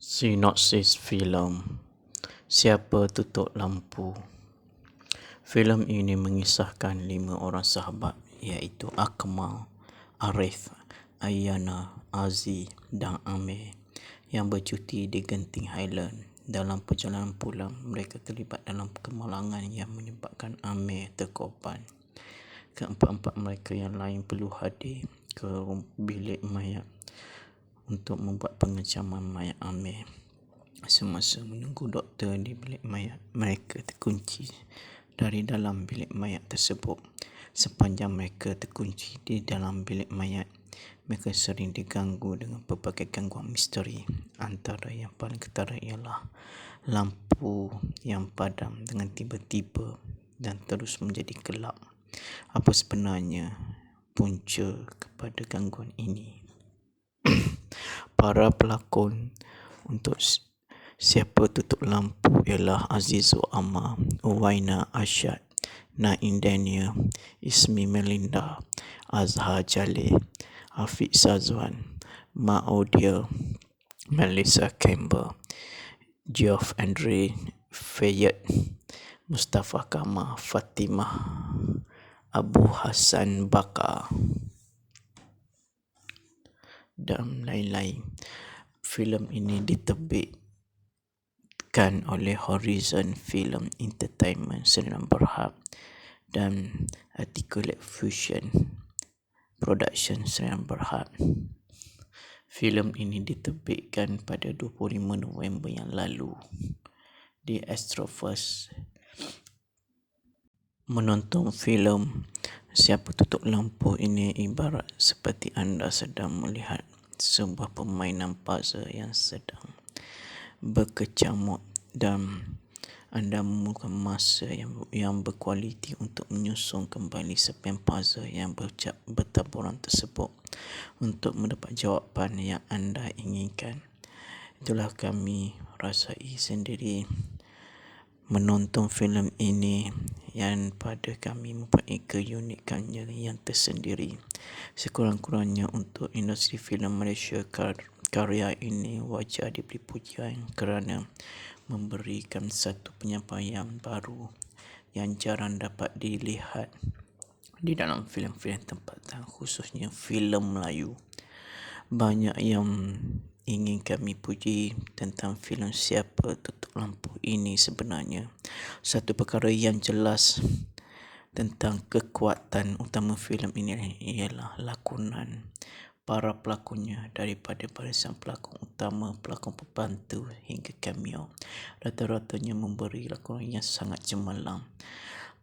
Sinopsis filem Siapa Tutup Lampu. Filem ini mengisahkan 5 orang sahabat iaitu Akmal, Arif, Ayana, Aziz dan Amir yang bercuti di Genting Highland. Dalam perjalanan pulang, mereka terlibat dalam kemalangan yang menyebabkan Amir terkorban. Keempat-empat mereka yang lain perlu hadir ke bilik mayat untuk membuat pengecaman mayat Amir. Semasa menunggu doktor di bilik mayat, mereka terkunci dari dalam bilik mayat tersebut. Sepanjang mereka terkunci di dalam bilik mayat, mereka sering diganggu dengan pelbagai gangguan misteri. Antara yang paling ketara ialah lampu yang padam dengan tiba-tiba dan terus menjadi gelap. Apa sebenarnya punca kepada gangguan ini? Para pelakon untuk Siapa Tutup Lampu ialah Azizu Amar, Uwaina Ashad, Naim Daniel, Ismi Melinda, Azhar Jalil, Afiq Sazwan, Mak Odia, Melissa Campbell, Geoff Andre Fayette, Mustafa Kamal, Fatimah, Abu Hassan Bakar dan lain-lain. Filem ini diterbitkan oleh Horizon Film Entertainment Sdn Bhd dan Articulate Fusion Production Sdn Bhd. Filem ini diterbitkan pada 25 November yang lalu di Astroverse. Menonton filem Siapa Tutup Lampu ini ibarat seperti anda sedang melihat sebuah permainan puzzle yang sedang berkecamuk dan anda memerlukan masa yang berkualiti untuk menyusun kembali serpihan puzzle yang bertaburan tersebut untuk mendapat jawapan yang anda inginkan. Itulah kami rasai sendiri menonton filem ini yang pada kami mempunyai keunikannya yang tersendiri. Sekurang-kurangnya untuk industri filem Malaysia, karya ini wajar diberi pujian kerana memberikan satu penyampaian baru yang jarang dapat dilihat di dalam filem-filem tempatan, khususnya filem Melayu. Banyak yang ingin kami puji tentang filem Siapa Tutup Lampu ini sebenarnya. Satu perkara yang jelas tentang kekuatan utama filem ini ialah lakonan para pelakonnya, daripada barisan pelakon utama, pelakon pembantu hingga cameo. Rata-ratanya memberi lakonan yang sangat cemerlang.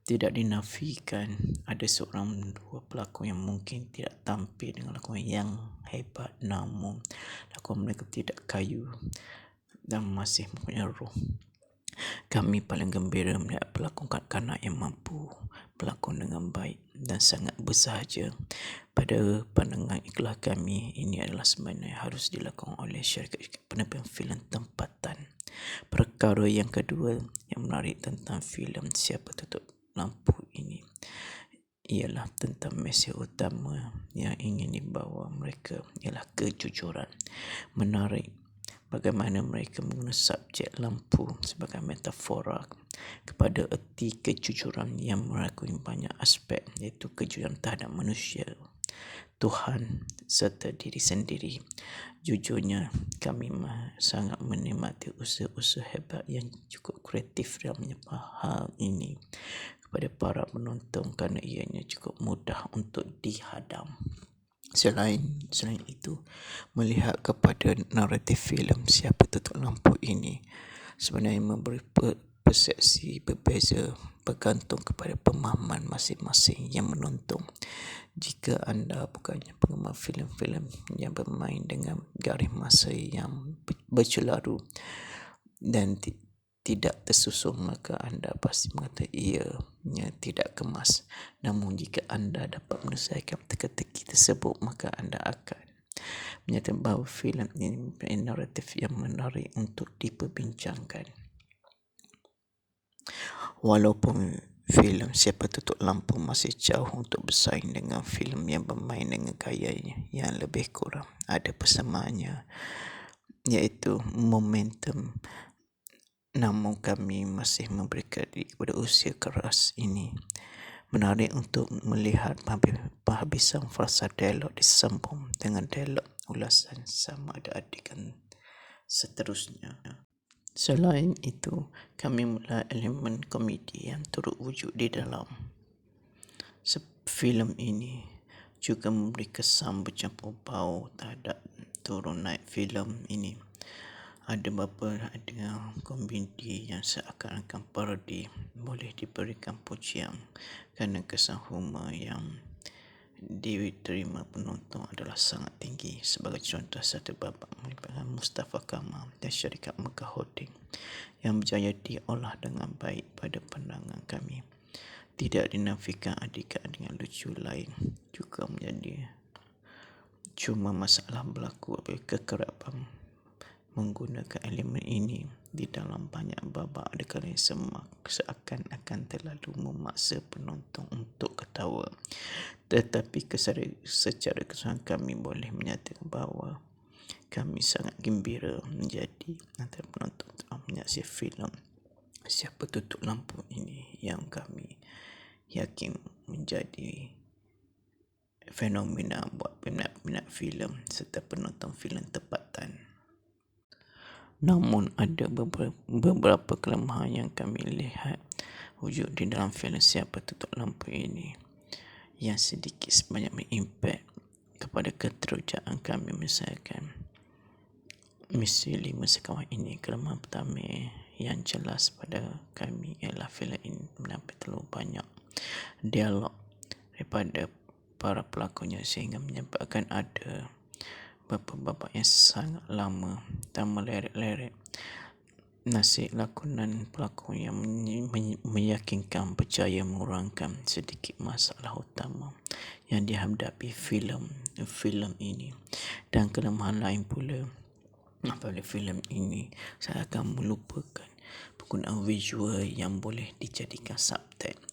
Tidak dinafikan ada seorang dua pelakon yang mungkin tidak tampil dengan lakonan yang hebat, namun lakonan mereka tidak kayu dan masih mempunyai roh. Kami paling gembira melihat pelakon kanak-kanak yang mampu berlakon dengan baik dan sangat bersahaja. Pada pandangan ikhlas kami, ini adalah sebenarnya harus dilakukan oleh syarikat penerbit filem tempatan. Perkara yang kedua yang menarik tentang filem Siapa Tutup Lampu ini ialah tentang mesej utama yang ingin dibawa mereka ialah kejujuran. Menarik bagaimana mereka menggunakan subjek lampu sebagai metafora kepada erti kejujuran yang merangkumi banyak aspek, iaitu kejujuran terhadap manusia, Tuhan serta diri sendiri. Jujurnya kami sangat menikmati usaha-usaha hebat yang cukup kreatif dalam menyebar hal ini kepada para penonton kerana ianya cukup mudah untuk dihadam. Selain itu, melihat kepada naratif filem Siapa Tutup Lampu ini sebenarnya memberi persepsi berbeza bergantung kepada pemahaman masing-masing yang menonton. Jika anda bukannya penggemar filem-filem yang bermain dengan garis masa yang bercelaru dan tidak tersusun, maka anda pasti mengatakan ianya tidak kemas. Namun jika anda dapat menyelesaikan teka-teki tersebut, maka anda akan menyatakan bahawa filem ini mempunyai naratif yang menarik untuk diperbincangkan. Walaupun filem Siapa Tutup Lampu masih jauh untuk bersaing dengan filem yang bermain dengan gaya yang lebih kurang ada persamaannya, iaitu Momentum. Namun kami masih memberikan diri kepada usia keras ini. Menarik untuk melihat penghabisan frasa dialog disambung dengan dialog ulasan sama ada adegan seterusnya. Selain itu, kami mula elemen komedi yang turut wujud di dalam filem ini juga memberi kesan bercampur bau terhadap turun naik filem ini. Ada beberapa adegan komedi yang seakan-akan parodi boleh diberikan pujian kerana kesan humor yang diterima penonton adalah sangat tinggi. Sebagai contoh, satu babak melibatkan Mustafa Kamal dan syarikat Mega Holding yang berjaya diolah dengan baik pada pandangan kami. Tidak dinafikan adegan lucu lain juga menjadi cuma masalah berlaku apabila kekerapan menggunakan elemen ini di dalam banyak babak adegan yang seakan-akan terlalu memaksa penonton untuk ketawa. Tetapi secara keseluruhan kami boleh menyatakan bahawa kami sangat gembira menjadi antara penonton telah menyaksikan filem Siapa Tutup Lampu ini yang kami yakin menjadi fenomena buat peminat-peminat filem serta penonton filem tempatan. Namun ada beberapa kelemahan yang kami lihat wujud di dalam filem Siapa Tutup Lampu ini yang sedikit sebanyak mengimpact kepada keterujaan kami. Misalkan misi 5 sekawan ini, kelemahan pertama yang jelas pada kami ialah filem ini mendapat terlalu banyak dialog daripada para pelakonnya sehingga menyebabkan ada beberapa babak yang sangat lama dan meleret-leret. Nasib lakonan pelakon yang meyakinkan berjaya mengurangkan sedikit masalah utama yang dihadapi filem ini. Dan kelemahan lain pula apabila filem ini saya akan melupakan penggunaan visual yang boleh dijadikan subtext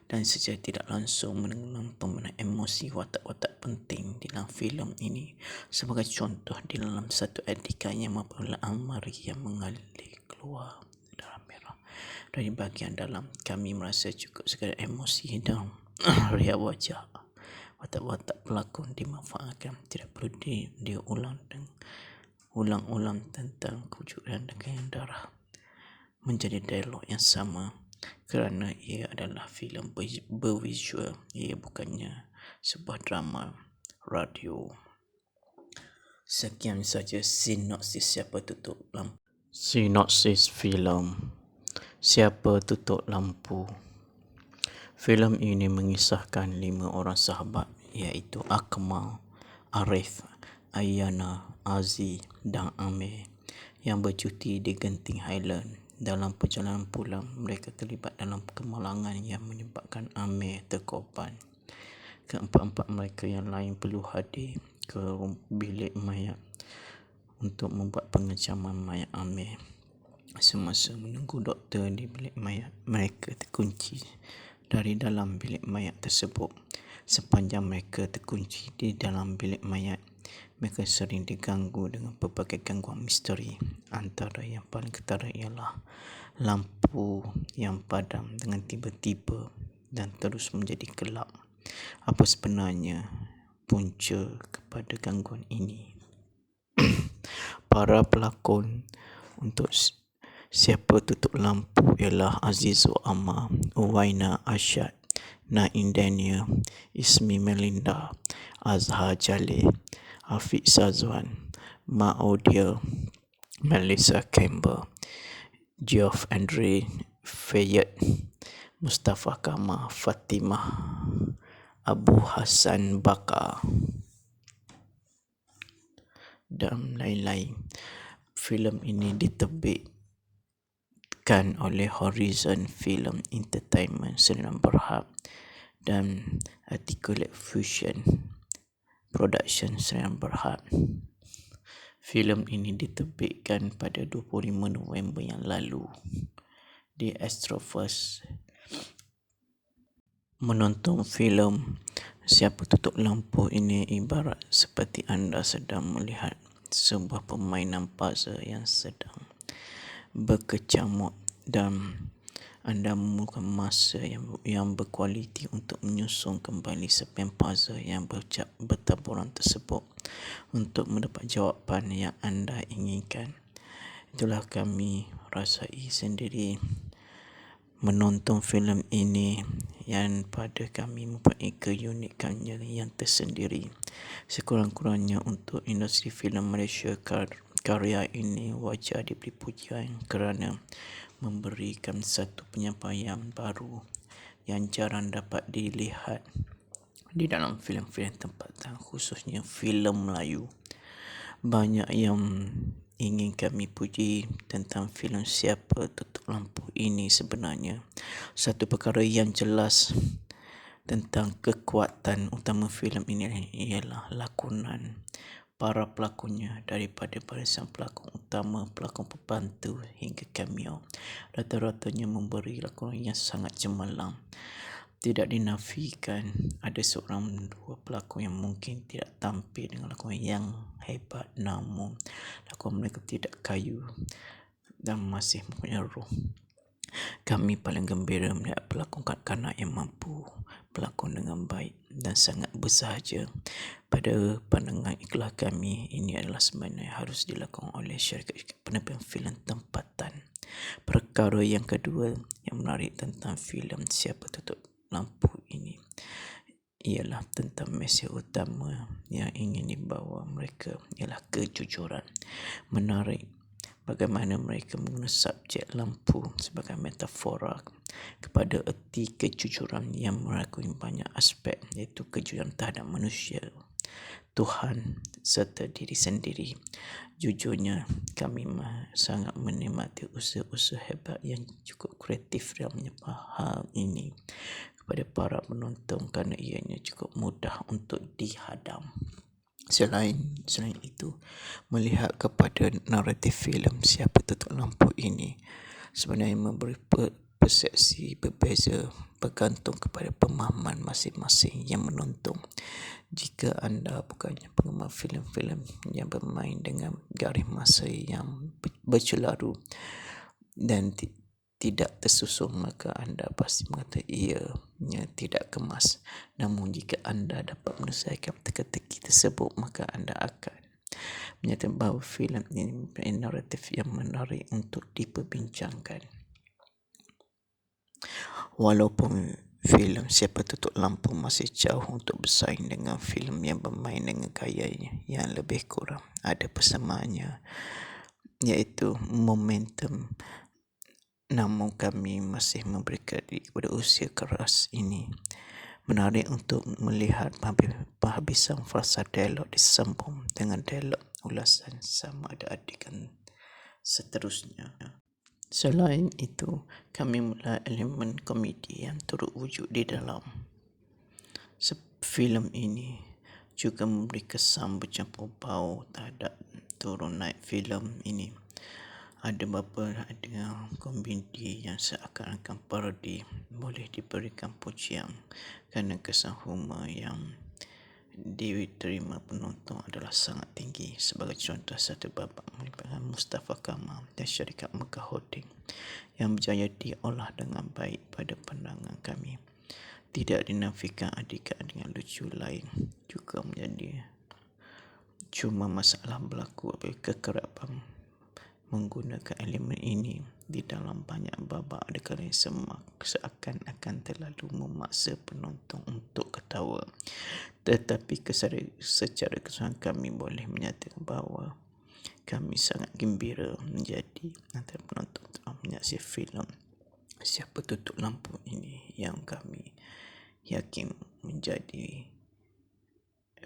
dan secara tidak langsung mengenang pemenuhan emosi watak-watak penting di dalam filem ini. Sebagai contoh, di dalam satu adegan yang apabila Almari yang mengalir keluar darah merah dari bahagian dalam, kami merasa cukup sekadar emosi dan riak wajah watak-watak pelakon dimanfaatkan. Tidak perlu ulang-ulang tentang kewujudan dengan darah menjadi dialog yang sama kerana ia adalah filem bervisual, ia bukannya sebuah drama radio. Sekian saja sinopsis Siapa Tutup Lampu. Sinopsis filem Siapa Tutup Lampu. Filem ini mengisahkan 5 orang sahabat iaitu Akmal, Arif, Ayana, Aziz dan Amir yang bercuti di Genting Highland. Dalam perjalanan pulang, mereka terlibat dalam kemalangan yang menyebabkan Amir terkorban. Keempat-empat mereka yang lain perlu hadir ke bilik mayat untuk membuat pengecaman mayat Amir. Semasa menunggu doktor di bilik mayat, mereka terkunci dari dalam bilik mayat tersebut. Sepanjang mereka terkunci di dalam bilik mayat, mereka sering diganggu dengan berbagai gangguan misteri. Antara yang paling ketara ialah lampu yang padam dengan tiba-tiba dan terus menjadi gelap. Apa sebenarnya punca kepada gangguan ini? Para pelakon untuk Siapa Tutup Lampu ialah Azizul Ammar, Uwaina Ashad, Naim Daniel, Ismi Melinda, Azhar Jalil, Afiq Sazwan, Mak Odia, Melissa Campbell, Geoff Andre Fayette, Mustafa Kamal, Fatimah, Abu Hassan Bakar dan lain-lain. Filem ini diterbitkan oleh Horizon Film Entertainment Sdn Bhd dan Articulate Fusion Production Sdn Bhd. Filem ini diterbitkan pada 25 November yang lalu di Astroverse. Menonton filem Siapa Tutup Lampu ini ibarat seperti anda sedang melihat sebuah permainan puzzle yang sedang berkecamuk dan anda memerlukan masa yang berkualiti untuk menyusun kembali serpihan puzzle yang bertaburan tersebut untuk mendapat jawapan yang anda inginkan. Itulah kami rasai sendiri menonton filem ini yang pada kami mempunyai keunikannya yang tersendiri. Sekurang-kurangnya untuk industri filem Malaysia, karya ini wajar diberi pujian kerana memberikan satu penyampaian baru yang jarang dapat dilihat di dalam filem-filem tempatan, khususnya filem Melayu. Banyak yang ingin kami puji tentang filem Siapa Tutup Lampu ini sebenarnya. Satu perkara yang jelas tentang kekuatan utama filem ini ialah lakonan para pelakonnya, daripada barisan pelakon utama, pelakon pembantu hingga cameo. Rata-ratanya memberi lakonan yang sangat cemerlang. Tidak dinafikan ada seorang dua pelakon yang mungkin tidak tampil dengan lakonan yang hebat, namun lakonan mereka tidak kayu dan masih mempunyai roh. Kami paling gembira melihat pelakon kanak-kanak yang mampu pelakon dengan baik dan sangat bersahaja. Pada pandangan ikhlas kami, ini adalah sebenarnya harus dilakukan oleh syarikat penerbit filem tempatan. Perkara yang kedua yang menarik tentang filem Siapa Tutup Lampu ini ialah tentang mesej utama yang ingin dibawa mereka ialah kejujuran. Menarik bagaimana mereka menggunakan subjek lampu sebagai metafora kepada erti kejujuran yang merangkumi banyak aspek, iaitu kejujuran terhadap manusia, Tuhan serta diri sendiri. Jujurnya kami sangat menikmati usaha-usaha hebat yang cukup kreatif dalam menyebar hal ini kepada para penonton kerana ianya cukup mudah untuk dihadam. Selain itu, melihat kepada naratif filem Siapa Tutup Lampu ini sebenarnya memberi persepsi berbeza bergantung kepada pemahaman masing-masing yang menonton. Jika anda bukannya penggemar filem-filem yang bermain dengan garis masa yang bercelaru dan tidak tersusun, maka anda pasti mengatakan ianya tidak kemas. Namun jika anda dapat menyelesaikan teka-teki tersebut, maka anda akan menyatakan bahawa filem ini mempunyai naratif yang menarik untuk diperbincangkan. Walaupun filem Siapa Tutup Lampu masih jauh untuk bersaing dengan filem yang bermain dengan gayanya yang lebih kurang ada persamaannya, iaitu momentum. Namun kami masih memberi kredit kepada usaha keras ini. Menarik untuk melihat penghabisan frasa dialog disambung dengan dialog ulasan sama ada adegan seterusnya. Selain itu, kami melihat elemen komedi yang turut wujud di dalam filem ini juga memberi kesan bercampur bau terhadap turun naik filem ini. Ada beberapa adegan komedi yang seakan-akan parodi boleh diberikan pujian kerana kesan humor yang diterima penonton adalah sangat tinggi. Sebagai contoh, satu babak melibatkan Mustafa Kamal dan syarikat Mekah Holding yang berjaya diolah dengan baik pada pandangan kami. Tidak dinafikan adegan-adegan lucu lain juga menjadi, cuma masalah berlaku apabila kekerapan menggunakan elemen ini di dalam banyak babak adegan yang seakan-akan terlalu memaksa penonton untuk ketawa. Tetapi secara keseluruhan kami boleh menyatakan bahawa kami sangat gembira menjadi antara penonton telah menyaksikan filem Siapa Tutup Lampu ini yang kami yakin menjadi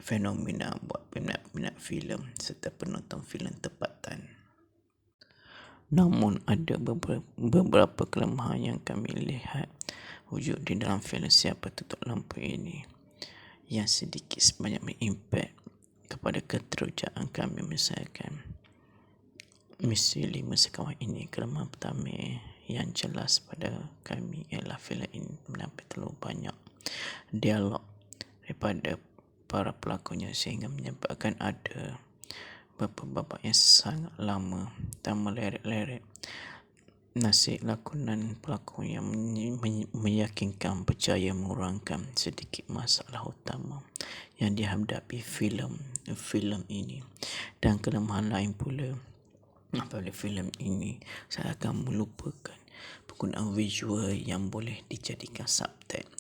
fenomena buat peminat-peminat filem serta penonton filem tempatan. Namun ada beberapa kelemahan yang kami lihat wujud di dalam filem Siapa Tutup Lampu ini yang sedikit sebanyak mengimpact kepada keterujaan kami. Misalkan misi 5 sekawan ini, kelemahan pertama yang jelas pada kami ialah filem ini mendapat terlalu banyak dialog daripada para pelakonnya sehingga menyebabkan ada beberapa babak yang sangat lama dan meleret-leret. Nasib lakonan pelakon yang meyakinkan percaya mengurangkan sedikit masalah utama yang dihadapi filem ini. Dan kelemahan lain pula apabila filem ini saya akan melupakan penggunaan visual yang boleh dijadikan subtext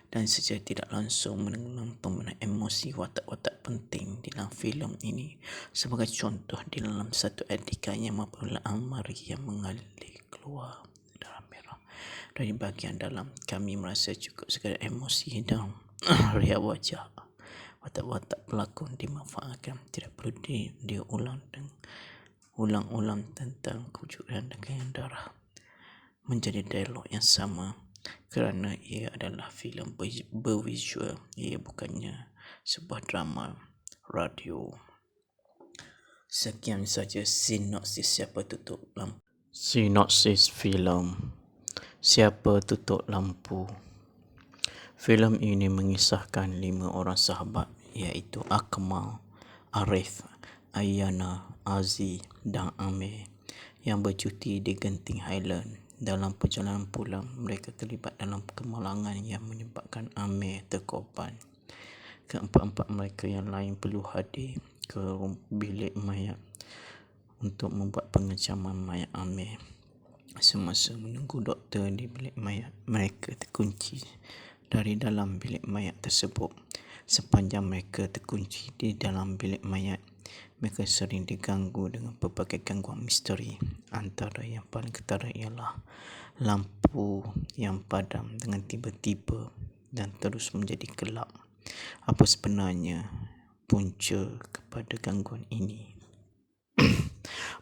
dan secara tidak langsung menenggelam pemenang emosi watak-watak penting dalam filem ini. Sebagai contoh, di dalam satu adegan yang apabila Amari yang mengalir keluar darah merah dari bahagian dalam, kami merasa cukup sekadar emosi dan riak wajah watak-watak pelakon dimanfaatkan. Tidak perlu diulang dan ulang-ulang tentang kejujuran dan darah menjadi dialog yang sama, kerana ia adalah filem bervisual, ia bukannya sebuah drama radio. Sekian saja sinopsis Siapa Tutup Lampu. Sinopsis filem Siapa Tutup Lampu. Filem ini mengisahkan 5 orang sahabat, iaitu Akmal, Arif, Ayana, Aziz dan Amir yang bercuti di Genting Highland. Dalam perjalanan pulang, mereka terlibat dalam kemalangan yang menyebabkan Amir terkorban. Keempat-empat mereka yang lain perlu hadir ke bilik mayat untuk membuat pengecaman mayat Amir. Semasa menunggu doktor di bilik mayat, mereka terkunci dari dalam bilik mayat tersebut. Sepanjang mereka terkunci di dalam bilik mayat, mereka sering diganggu dengan berbagai gangguan misteri. Antara yang paling ketara ialah lampu yang padam dengan tiba-tiba dan terus menjadi gelap. Apa sebenarnya punca kepada gangguan ini?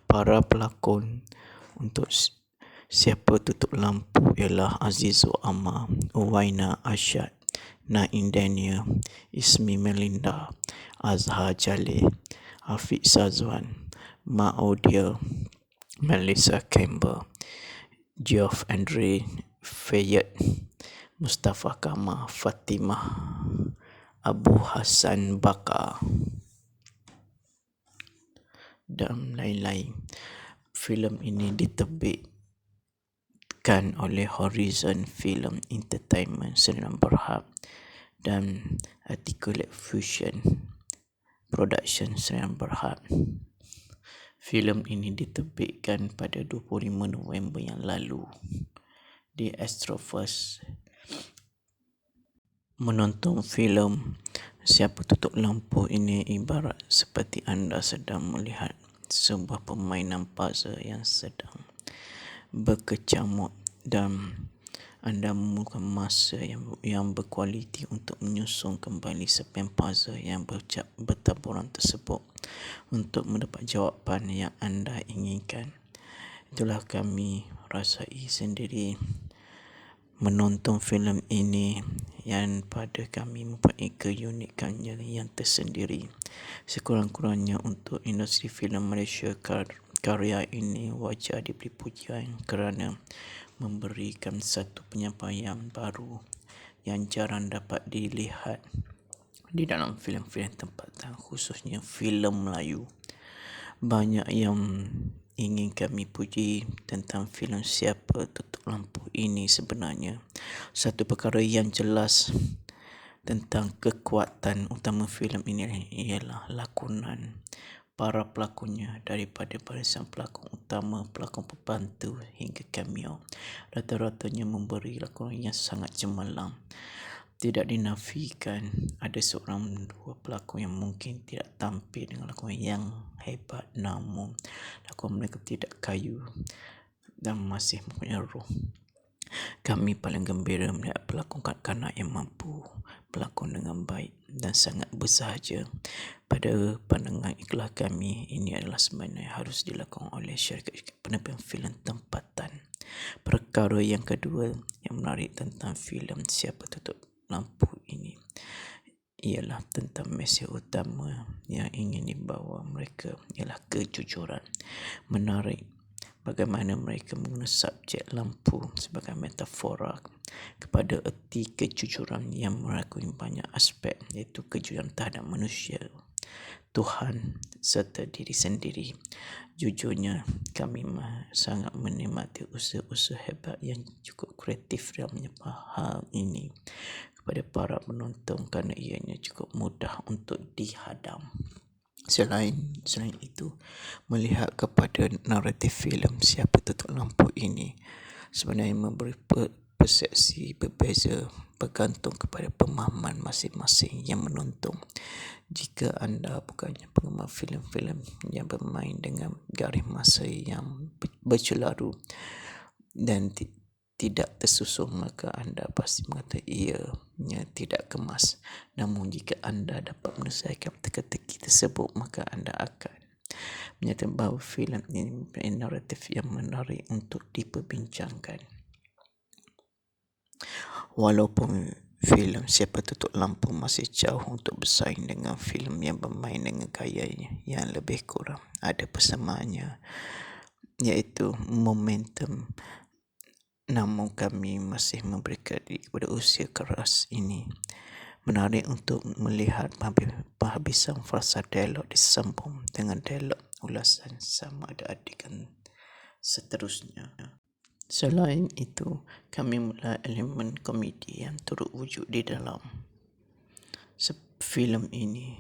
Para pelakon untuk Siapa Tutup Lampu ialah Azizul Amar, Uwaina Ashad, Naim Daniel, Ismi Melinda, Azhar Jalil, Afiq Sazwan, Mak Odia, Melissa Campbell, Geoff Andre Fayette, Mustafa Kamal, Fatimah, Abu Hassan Bakar dan lain-lain. Filem ini diterbitkan oleh Horizon Film Entertainment Sdn Bhd dan Articulate Fusion Production Sdn Bhd. Filem ini diterbitkan pada 25 November yang lalu di Astroverse. Menonton filem Siapa Tutup Lampu ini ibarat seperti anda sedang melihat sebuah permainan puzzle yang sedang berkecamuk dan anda memerlukan masa yang berkualiti untuk menyusun kembali serpihan puzzle yang bertaburan tersebut untuk mendapat jawapan yang anda inginkan. Itulah kami rasai sendiri menonton filem ini, yang pada kami mempunyai keunikannya yang tersendiri. Sekurang-kurangnya untuk industri filem Malaysia, karya ini wajar diberi pujian kerana memberikan satu penyampaian baru yang jarang dapat dilihat di dalam filem-filem tempatan, khususnya filem Melayu. Banyak yang ingin kami puji tentang filem Siapa Tutup Lampu ini. Sebenarnya satu perkara yang jelas tentang kekuatan utama filem ini ialah lakonan para pelakonnya, daripada barisan pelakon utama, pelakon pembantu hingga cameo. Rata-ratanya memberi lakonan yang sangat cemerlang. Tidak dinafikan ada seorang dua pelakon yang mungkin tidak tampil dengan lakonan yang hebat, namun lakonan mereka tidak kayu dan masih mempunyai roh. Kami paling gembira melihat pelakon kanak-kanak yang mampu pelakon dengan baik dan sangat bersahaja. Pada pandangan ikhlas kami, ini adalah sebenarnya harus dilakukan oleh syarikat penerbit filem tempatan. Perkara yang kedua yang menarik tentang filem Siapa Tutup Lampu ini ialah tentang mesej utama yang ingin dibawa mereka ialah kejujuran. Menarik bagaimana mereka menggunakan subjek lampu sebagai metafora kepada erti kejujuran yang merangkumi banyak aspek, iaitu kejujuran terhadap manusia, Tuhan serta diri sendiri. Jujurnya kami sangat menikmati usaha-usaha hebat yang cukup kreatif dalam hal ini kepada para penonton kerana ianya cukup mudah untuk dihadam. Selain itu, melihat kepada naratif filem Siapa Tutup Lampu ini sebenarnya memberi persepsi berbeza bergantung kepada pemahaman masing-masing yang menonton. Jika anda bukannya penggemar filem-filem yang bermain dengan garis masa yang bercelaru dan tidak tersusun, maka anda pasti mengatakan ianya tidak kemas. Namun jika anda dapat menyelesaikan teka-teki tersebut, maka anda akan menyatakan bahawa filem ini mempunyai naratif yang menarik untuk diperbincangkan. Walaupun filem Siapa Tutup Lampu masih jauh untuk bersaing dengan filem yang bermain dengan gayanya yang lebih kurang ada persamaannya, iaitu momentum. Namun kami masih memberikan diri kepada usia keras ini. Menarik untuk melihat penghabisan frasa dialog disambung dengan dialog ulasan sama ada adegan seterusnya. Selain itu, kami melihat elemen komedi yang turut wujud di dalam filem ini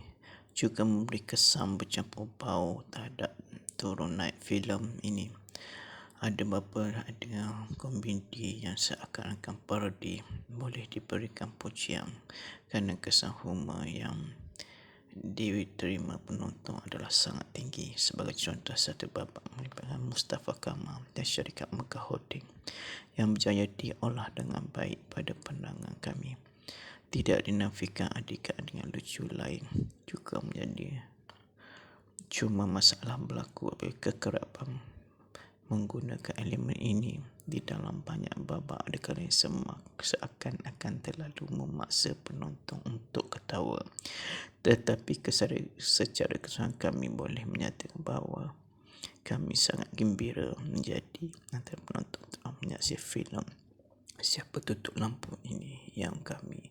juga memberi kesan bercampur bau terhadap turun naik filem ini. Ada beberapa adegan komedi yang seakan-akan parodi boleh diberikan pujian kerana kesan humor yang diterima penonton adalah sangat tinggi. Sebagai contoh, satu babak melibatkan Mustafa Kamal dan syarikat Mega Holding yang berjaya diolah dengan baik pada pandangan kami. Tidak dinafikan adegan lucu lain juga menjadi cuma masalah berlaku apabila kekerapan menggunakan elemen ini di dalam banyak babak adegan yang seakan-akan terlalu memaksa penonton untuk ketawa. Tetapi secara keseluruhan kami boleh menyatakan bahawa kami sangat gembira menjadi antara penonton telah menyaksikan filem Siapa Tutup Lampu ini yang kami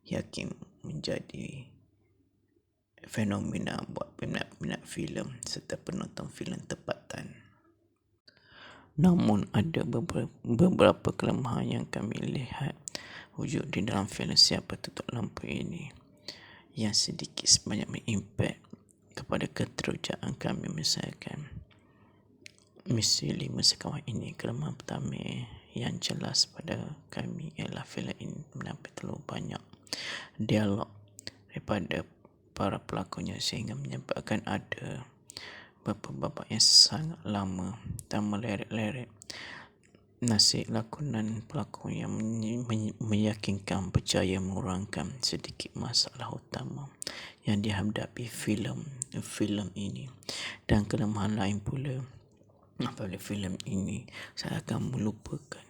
yakin menjadi fenomena buat peminat-peminat filem serta penonton filem tempatan. Namun ada beberapa kelemahan yang kami lihat wujud di dalam filem Siapa Tutup Lampu ini yang sedikit sebanyak mengimpact kepada keterujaan kami menyelesaikan misi 5 sekawan ini. Kelemahan pertama yang jelas pada kami ialah filem ini mendapat terlalu banyak dialog daripada para pelakonnya sehingga menyebabkan ada beberapa babak yang sangat lama dan meleret-leret. Nasib lakonan pelakon yang meyakinkan berjaya mengurangkan sedikit masalah utama yang dihadapi filem ini. Dan kelemahan lain pula apabila filem ini saya akan melupakan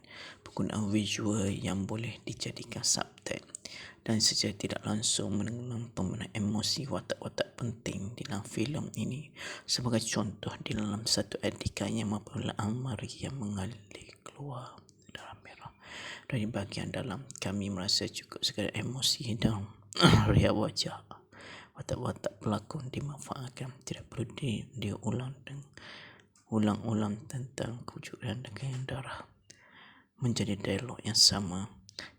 penggunaan visual yang boleh dijadikan subtext dan secara tidak langsung menentukan emosi watak-watak penting dalam filem ini. Sebagai contoh, di dalam satu adegan yang apabila Almari yang mengalir keluar darah merah dari bahagian dalam, kami merasa cukup sekadar emosi dan riak wajah watak-watak pelakon dimanfaatkan. Tidak perlu ulang-ulang tentang kewujudan dengan darah menjadi dialog yang sama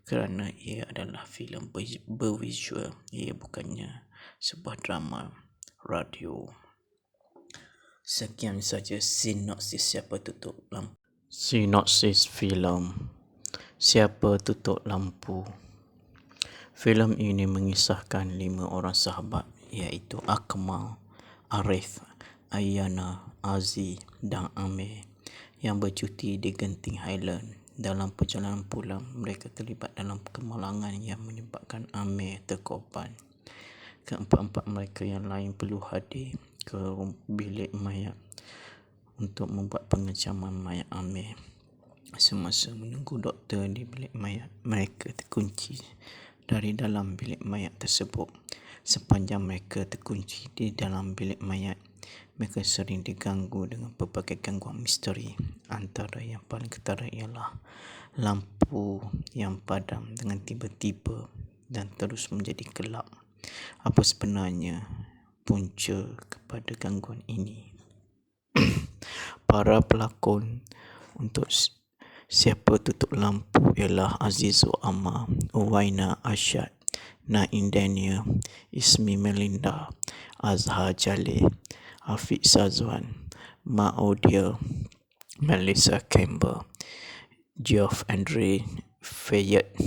kerana ia adalah filem bervisual, ia bukannya sebuah drama radio. Sekian saja sinopsis Siapa Tutup Lampu. Sinopsis filem Siapa Tutup Lampu. Filem ini mengisahkan 5 orang sahabat iaitu Akmal, Arif, Ayana, Aziz dan Amir yang bercuti di Genting Highland. Dalam perjalanan pulang, mereka terlibat dalam kemalangan yang menyebabkan Amir terkorban. Keempat-empat mereka yang lain perlu hadir ke bilik mayat untuk membuat pengecaman mayat Amir. Semasa menunggu doktor di bilik mayat, mereka terkunci dari dalam bilik mayat tersebut. Sepanjang mereka terkunci di dalam bilik mayat, mereka sering diganggu dengan berbagai gangguan misteri. Antara yang paling ketara ialah lampu yang padam dengan tiba-tiba dan terus menjadi gelap. Apa sebenarnya punca kepada gangguan ini. Para pelakon untuk Siapa Tutup Lampu ialah Azizu Amar, Uwaina Ashad, Naim Daniel, Ismi Melinda, Azhar Jalil, Afiq Sazwan, Mak Odia, Melissa Campbell, Geoff Andre Fayette,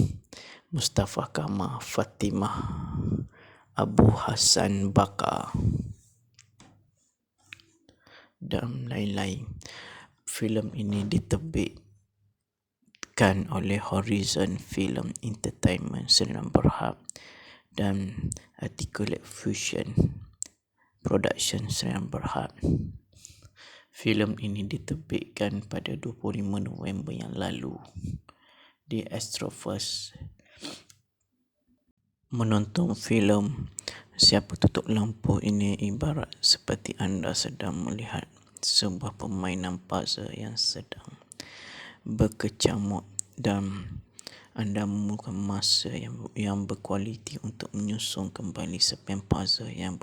Mustafa Kamal, Fatimah, Abu Hassan Bakar dan lain-lain. Filem ini diterbitkan oleh Horizon Film Entertainment Sdn Bhd dan Articulate Fusion Production Sdn Bhd. Filem ini diterbitkan pada 25 November yang lalu di Astroverse. Menonton filem Siapa Tutup Lampu ini ibarat seperti anda sedang melihat sebuah permainan puzzle yang sedang berkecamuk dan anda memerlukan masa yang berkualiti untuk menyusun kembali serpihan puzzle yang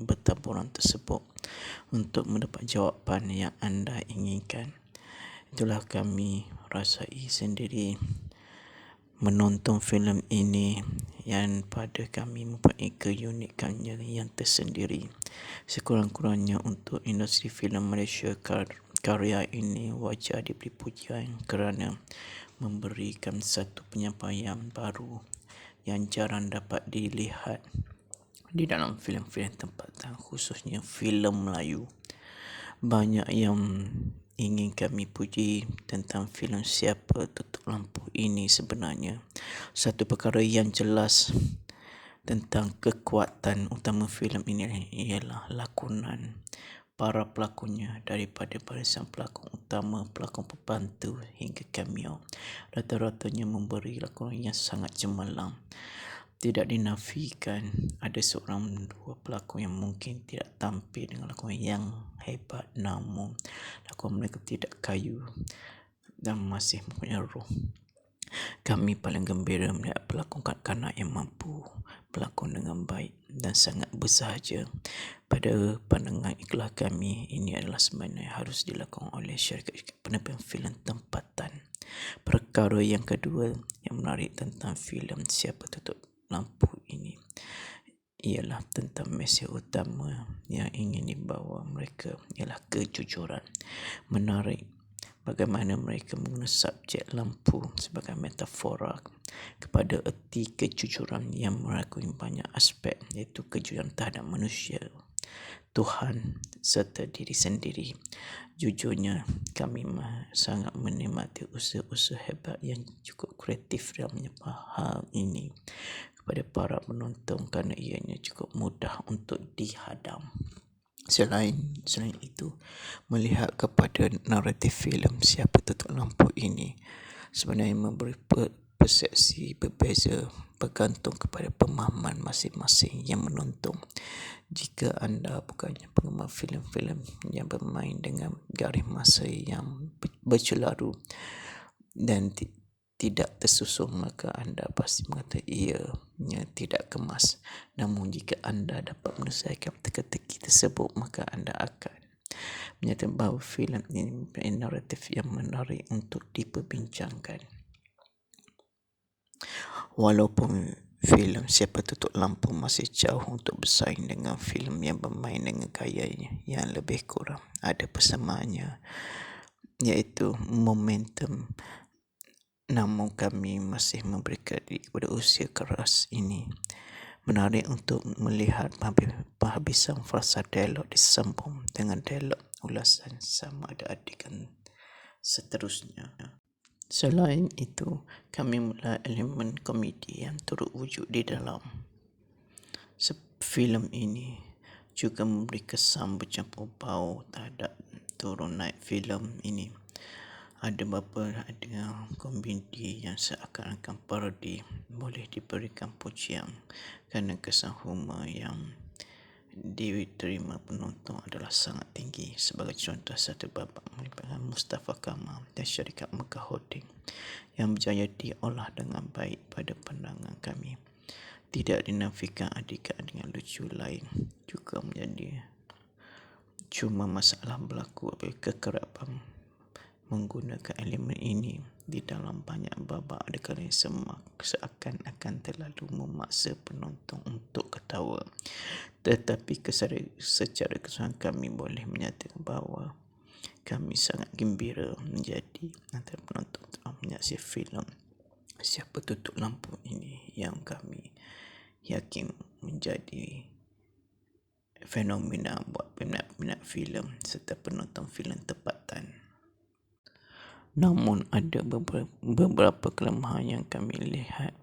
bertaburan tersebut untuk mendapat jawapan yang anda inginkan. Itulah kami rasai sendiri menonton filem ini yang pada kami mempunyai keunikannya yang tersendiri. Sekurang-kurangnya untuk industri filem Malaysia, karya ini wajar diberi pujian kerana memberikan satu penyampaian baru yang jarang dapat dilihat di dalam filem-filem tempatan, khususnya filem Melayu. Banyak yang ingin kami puji tentang filem Siapa Tutup Lampu ini sebenarnya. Satu perkara yang jelas tentang kekuatan utama filem ini ialah lakonan para pelakonnya, daripada barisan pelakon utama, pelakon pembantu hingga cameo. Rata-ratanya memberi lakonan yang sangat cemerlang. Tidak dinafikan ada seorang dua pelakon yang mungkin tidak tampil dengan lakonan yang hebat, namun lakonan mereka tidak kayu dan masih mempunyai roh. Kami paling gembira melihat pelakon kanak-kanak yang mampu pelakon dengan baik dan sangat bersahaja. Pada pandangan ikhlas kami, ini adalah sebenarnya harus dilakukan oleh syarikat penerbit filem tempatan. Perkara yang kedua yang menarik tentang filem Siapa Tutup Lampu ini ialah tentang mesej utama yang ingin dibawa mereka ialah kejujuran. Menarik bagaimana mereka menggunakan subjek lampu sebagai metafora kepada erti kejujuran yang merangkumi banyak aspek, iaitu kejujuran terhadap manusia, Tuhan serta diri sendiri. Jujurnya kami sangat menikmati usaha-usaha hebat yang cukup kreatif dalam menyebar hal ini kepada para penonton kerana ianya cukup mudah untuk dihadam. Selain itu, melihat kepada naratif filem Siapa Tutup Lampu ini sebenarnya memberi persepsi berbeza bergantung kepada pemahaman masing-masing yang menonton. Jika anda bukannya penggemar filem-filem yang bermain dengan garis masa yang bercelaru dan tidak tersusun, maka anda pasti mengatakan ianya tidak kemas. Namun jika anda dapat menyelesaikan teka-teki tersebut, maka anda akan menyatakan bahawa filem ini mempunyai naratif yang menarik untuk diperbincangkan. Walaupun filem Siapa Tutup Lampu masih jauh untuk bersaing dengan filem yang bermain dengan gayanya yang lebih kurang ada persamaannya, iaitu momentum, namun kami masih memberi kredit kepada usaha keras ini. Menarik untuk melihat penghabisan frasa dialog disambung dengan dialog ulasan sama ada adegan seterusnya. Selain itu, kami melihat elemen komedi yang turut wujud di dalam filem ini juga memberi kesan bercampur bau terhadap turun naik filem ini. Ada beberapa adegan komedi yang seakan-akan parodi boleh diberikan pujian kerana kesan humor yang diterima penonton adalah sangat tinggi. Sebagai contoh, satu babak melibatkan Mustafa Kamal dan syarikat Mekah Holding yang berjaya diolah dengan baik pada pandangan kami. Tidak dinafikan adegan dengan lucu lain juga menjadi cuma masalah berlaku apabila kekerapan menggunakan elemen ini di dalam banyak babak adegan yang seakan-akan terlalu memaksa penonton untuk ketawa. Tetapi secara keseluruhan kami boleh menyatakan bahawa kami sangat gembira menjadi antara penonton telah menyaksikan filem Siapa Tutup Lampu ini yang kami yakin menjadi fenomena buat peminat-peminat filem serta penonton filem tempatan. Namun ada beberapa kelemahan yang kami lihat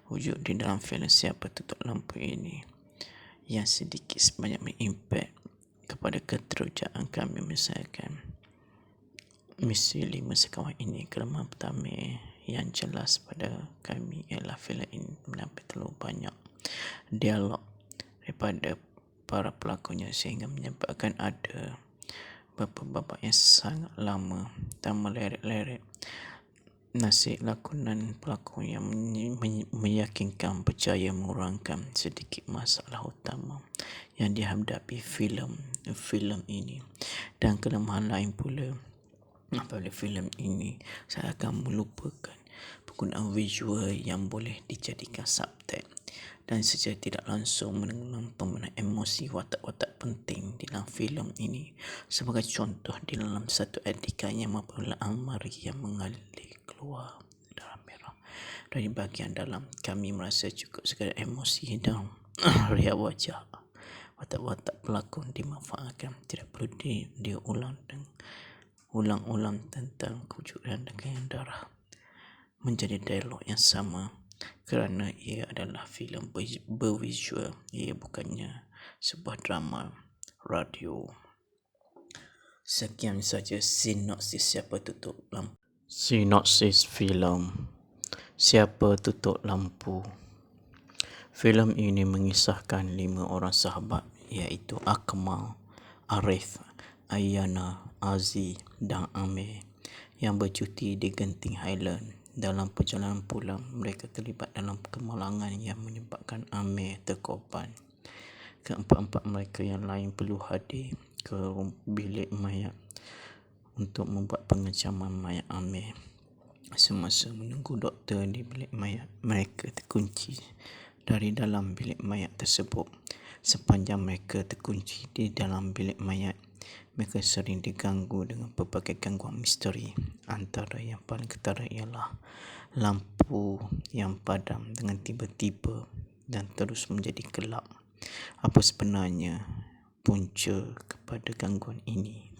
wujud di dalam filem Siapa Tutup Lampu ini yang sedikit sebanyak mengimpact kepada keterujaan kami. Misalkan misi 5 sekawan ini, kelemahan pertama yang jelas pada kami ialah filem ini mendapat terlalu banyak dialog daripada para pelakonnya sehingga menyebabkan ada beberapa babak yang sangat lama dan meleret-leret. Nasib lakonan pelakon yang meyakinkan percaya mengurangkan sedikit masalah utama yang dihadapi filem ini. Dan kelemahan lain pula apabila filem ini saya akan melupakan penggunaan visual yang boleh dijadikan subtext dan secara tidak langsung menenggelam pemenang emosi watak-watak penting di dalam filem ini. Sebagai contoh, di dalam satu adegan yang apabila Almari yang mengalir keluar darah merah dari bahagian dalam, kami merasa cukup sekadar emosi dan riak wajah watak-watak pelakon dimanfaatkan. Tidak perlu diulang dan ulang-ulang tentang kewujudan dengan darah menjadi dialog yang sama kerana ia adalah filem bervisual, ia bukannya sebuah drama radio. Sekian saja sinopsis Siapa Tutup Lampu. Sinopsis filem Siapa Tutup Lampu. Filem ini mengisahkan 5 orang sahabat iaitu Akmal, Arif, Ayana, Aziz dan Amir yang bercuti di Genting Highland. Dalam perjalanan pulang, mereka terlibat dalam kemalangan yang menyebabkan Amir terkorban. Keempat-empat mereka yang lain perlu hadir ke bilik mayat untuk membuat pengecaman mayat Amir. Semasa menunggu doktor di bilik mayat, mereka terkunci dari dalam bilik mayat tersebut. Sepanjang mereka terkunci di dalam bilik mayat, mereka sering diganggu dengan berbagai gangguan misteri. Antara yang paling ketara ialah lampu yang padam dengan tiba-tiba dan terus menjadi gelap. Apa sebenarnya punca kepada gangguan ini?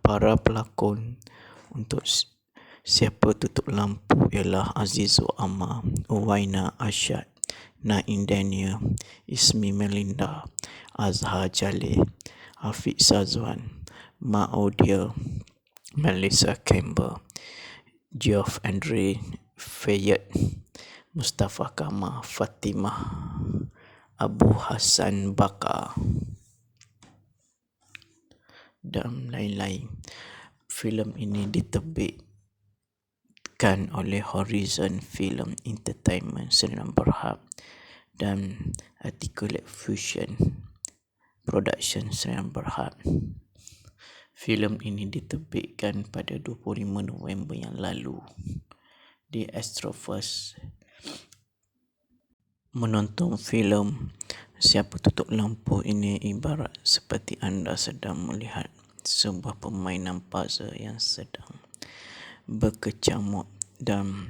Para pelakon untuk Siapa Tutup Lampu ialah Azizul Amar, Uwaina Ashad, Naim Daniel, Ismi Melinda, Azhar Jalil, Afiq Sazwan, Mak Odia, Melissa Campbell, Geoff Andre Fayette, Mustafa Kamal, Fatimah, Abu Hassan Bakar dan lain-lain. Filem ini diterbitkan oleh Horizon Film Entertainment Sdn Bhd dan Articulate Fusion Production Sdn Bhd. Filem ini diterbitkan pada 25 November yang lalu di Astroverse. Menonton filem Siapa Tutup Lampu ini ibarat seperti anda sedang melihat sebuah permainan puzzle yang sedang berkecamuk dan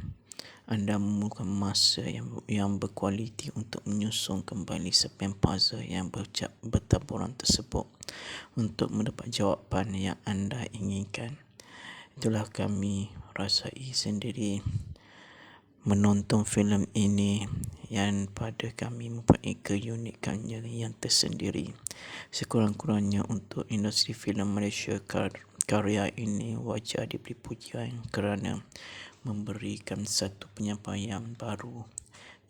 anda memerlukan masa yang berkualiti untuk menyusun kembali serpihan puzzle yang bertaburan tersebut untuk mendapat jawapan yang anda inginkan. Itulah kami rasai sendiri menonton filem ini yang pada kami mempunyai keunikannya yang tersendiri. Sekurang-kurangnya untuk industri filem Malaysia, karya ini wajar diberi pujian kerana memberikan satu penyampaian baru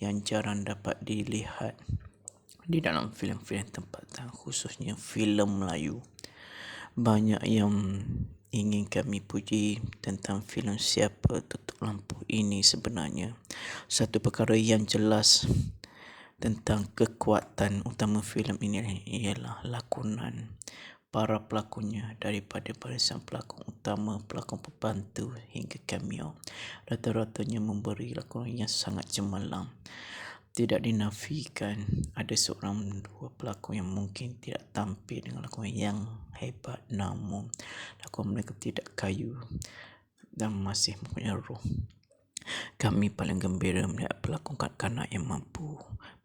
yang jarang dapat dilihat di dalam filem-filem tempatan, khususnya filem Melayu. Banyak yang ingin kami puji tentang filem Siapa Tutup Lampu ini sebenarnya satu perkara yang jelas tentang kekuatan utama filem ini ialah lakonan para pelakonnya, daripada barisan pelakon utama, pelakon pembantu hingga cameo. Rata-ratanya memberi lakonan yang sangat cemerlang. Tidak dinafikan ada seorang dua pelakon yang mungkin tidak tampil dengan lakonan yang hebat, namun lakon mereka tidak kayu dan masih mempunyai roh. Kami paling gembira melihat pelakon kanak-kanak yang mampu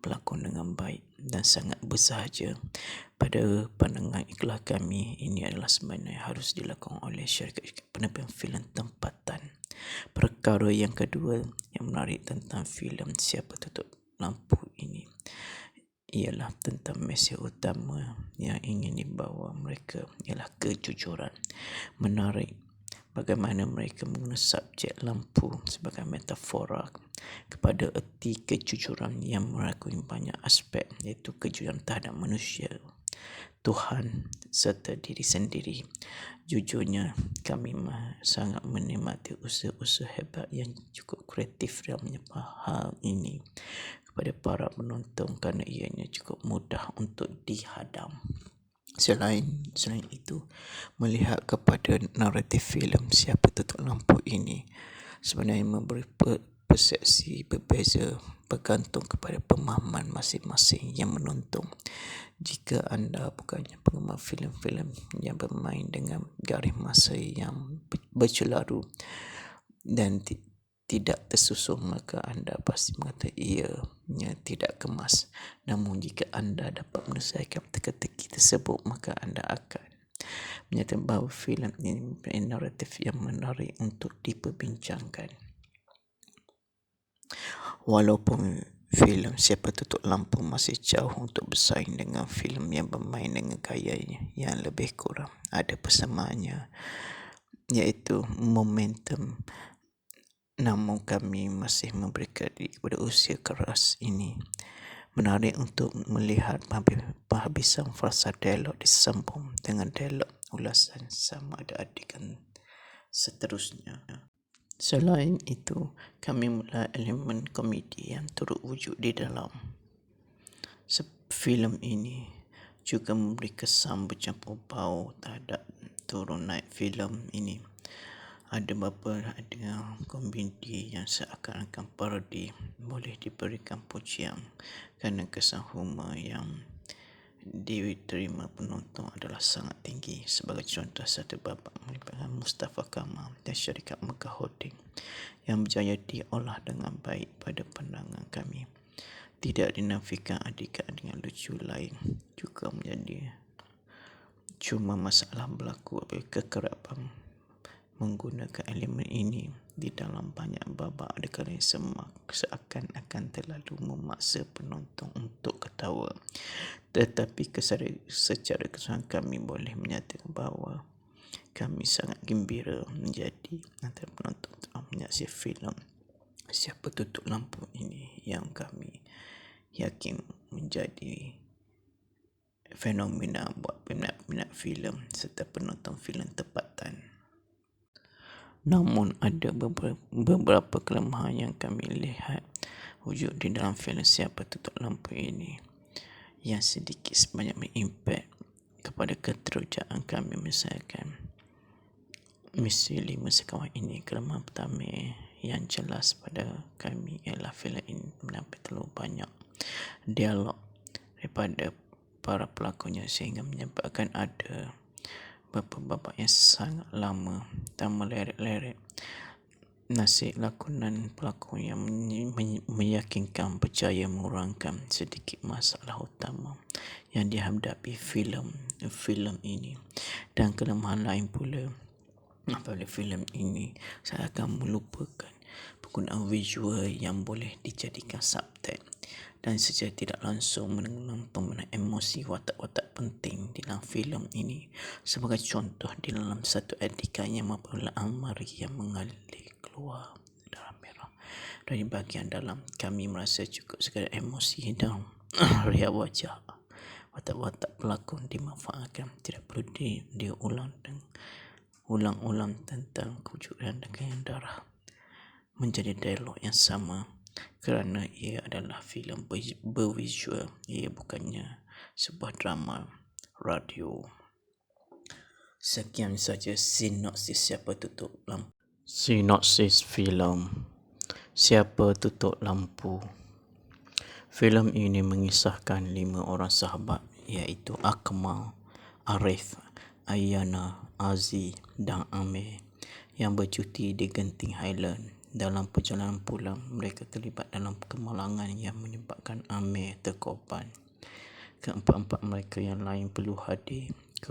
pelakon dengan baik dan sangat bersahaja. Pada pandangan ikhlas kami, ini adalah sebenarnya harus dilakukan oleh syarikat penerbit filem tempatan. Perkara yang kedua yang menarik tentang filem Siapa Tutup Lampu ini ialah tentang mesej utama yang ingin dibawa mereka ialah kejujuran. Menarik bagaimana mereka menggunakan subjek lampu sebagai metafora kepada erti kejujuran yang merangkumi banyak aspek, iaitu kejujuran terhadap manusia, Tuhan serta diri sendiri. Jujurnya kami sangat menikmati usaha-usaha hebat yang cukup kreatif dalam menyebar hal ini kepada para penonton kerana ianya cukup mudah untuk dihadam. Selain itu, melihat kepada naratif filem Siapa Tutup Lampu ini sebenarnya memberi persepsi berbeza bergantung kepada pemahaman masing-masing yang menonton. Jika anda bukannya penggemar filem-filem yang bermain dengan garis masa yang bercelaru dan tidak tersusun, maka anda pasti mengatakan ianya tidak kemas. Namun jika anda dapat menyelesaikan teka-teki tersebut, maka anda akan menyatakan bahawa filem ini mempunyai naratif yang menarik untuk diperbincangkan. Walaupun filem Siapa Tutup Lampu masih jauh untuk bersaing dengan filem yang bermain dengan gayanya yang lebih kurang ada persamaannya, iaitu momentum, namun kami masih memberikan kepada usia keras ini. Menarik untuk melihat penghabisan frasa dialog disambung dengan dialog ulasan sama ada adegan seterusnya. Selain itu, kami melihat elemen komedi yang turut wujud di dalam filem ini juga memberi kesan bercampur bau terhadap turun naik filem ini. Ada beberapa adegan komedi yang seakan-akan parodi boleh diberikan pujian kerana kesan humor yang diterima penonton adalah sangat tinggi. Sebagai contoh, satu babak melibatkan Mustafa Kamal dan syarikat Mekah Holding yang berjaya diolah dengan baik pada pandangan kami. Tidak dinafikan adegan lucu lain juga menjadi cuma masalah berlaku apabila kekerapan menggunakan elemen ini di dalam banyak babak adegan yang seakan-akan terlalu memaksa penonton untuk ketawa. Tetapi secara keseluruhan kami boleh menyatakan bahawa kami sangat gembira menjadi antara penonton telah menyaksikan filem Siapa Tutup Lampu ini yang kami yakin menjadi fenomena buat peminat-peminat filem serta penonton filem tempatan. Namun ada beberapa kelemahan yang kami lihat wujud di dalam filem Siapa Tutup Lampu ini yang sedikit sebanyak mengimpact kepada keterujaan kami. Misalkan misi 5 sekawan ini, kelemahan pertama yang jelas pada kami ialah filem ini mendapat terlalu banyak dialog daripada para pelakonnya sehingga menyebabkan ada beberapa babak yang sangat lama dan meleret-leret. Nasib lakonan pelakon yang meyakinkan berjaya mengurangkan sedikit masalah utama yang dihadapi filem ini. Dan kelemahan lain pula apabila filem ini saya akan melupakan penggunaan visual yang boleh dijadikan subtext dan secara tidak langsung mengenang pemenang emosi watak-watak penting di dalam filem ini. Sebagai contoh, di dalam satu adegan yang apabila Almari yang mengalir keluar darah merah dari bahagian dalam, kami merasa cukup sekadar emosi dan riak wajah watak-watak pelakon dimanfaatkan, tidak perlu diulang ulang-ulang tentang kejujuran dan keyakinan darah menjadi dialog yang sama kerana ia adalah filem bervisual, ia bukannya sebuah drama radio. Sekian saja sinopsis Siapa Tutup Lampu. Sinopsis filem Siapa Tutup Lampu. Filem ini mengisahkan 5 orang sahabat iaitu Akmal, Arif, Ayana, Aziz dan Amir yang bercuti di Genting Highland. Dalam perjalanan pulang, mereka terlibat dalam kemalangan yang menyebabkan Amir terkorban. Keempat-empat mereka yang lain perlu hadir ke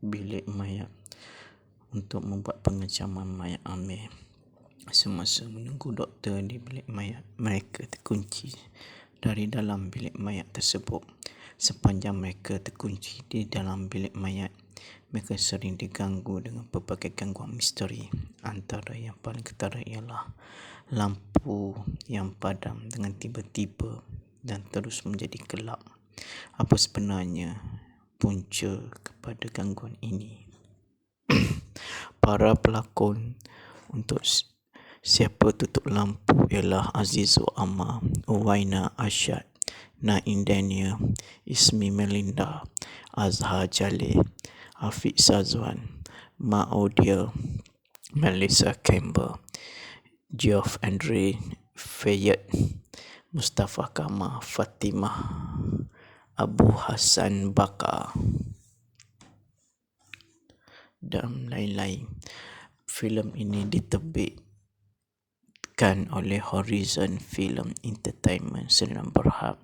bilik mayat untuk membuat pengecaman mayat Amir. Semasa menunggu doktor di bilik mayat, mereka terkunci dari dalam bilik mayat tersebut. Sepanjang mereka terkunci di dalam bilik mayat, mereka sering diganggu dengan pelbagai gangguan misteri. Antara yang paling ketara ialah lampu yang padam dengan tiba-tiba dan terus menjadi gelap. Apa sebenarnya punca kepada gangguan ini? Para pelakon untuk Siapa Tutup Lampu ialah Azizul Ammar, Uwaina Ashad, Naim Daniel, Ismi Melinda, Azhar Jalil, Afiq Sazwan, Mak Odia, Melissa Campbell, Geoff Andre, Fayyad, Mustafa Kamal, Fatimah, Abu Hassan Bakar dan lain-lain. Filem ini diterbitkan oleh Horizon Film Entertainment Sdn Bhd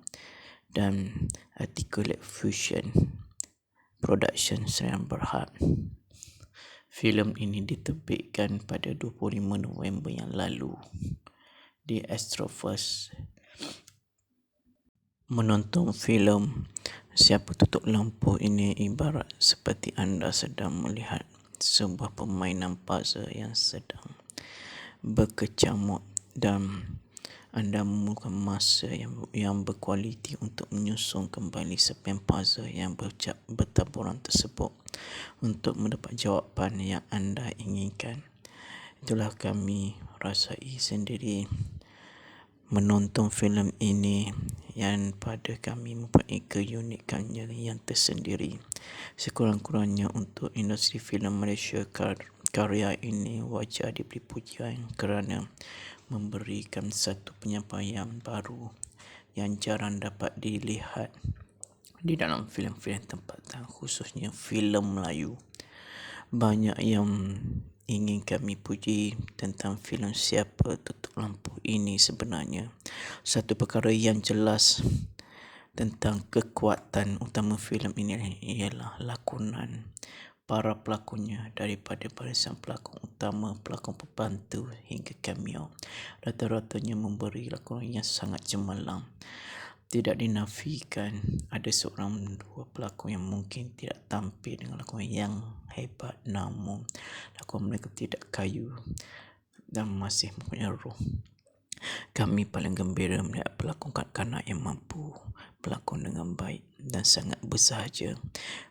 dan Articulate Fusion Production Sdn Bhd. Filem ini diterbitkan pada 25 November yang lalu di Astroverse. Menonton filem Siapa Tutup Lampu ini ibarat seperti anda sedang melihat sebuah permainan puzzle yang sedang berkecamuk dan anda memerlukan masa yang berkualiti untuk menyusun kembali serpihan puzzle yang bertaburan tersebut untuk mendapat jawapan yang anda inginkan. Itulah kami rasai sendiri menonton filem ini yang pada kami mempunyai keunikannya yang tersendiri. Sekurang-kurangnya untuk industri filem Malaysia, karya ini wajar diberi pujian kerana memberikan satu penyampaian baru yang jarang dapat dilihat di dalam filem-filem tempatan, khususnya filem Melayu. Banyak yang ingin kami puji tentang filem Siapa Tutup Lampu ini sebenarnya. Satu perkara yang jelas tentang kekuatan utama filem ini ialah lakonan para pelakonnya, daripada barisan pelakon utama, pelakon pembantu hingga cameo. Rata-ratanya memberi lakonan yang sangat cemerlang. Tidak dinafikan ada seorang dua pelakon yang mungkin tidak tampil dengan lakonan yang hebat, namun lakonan mereka tidak kayu dan masih mempunyai roh. Kami paling gembira melihat pelakon kanak-kanak yang mampu pelakon dengan baik dan sangat bersahaja.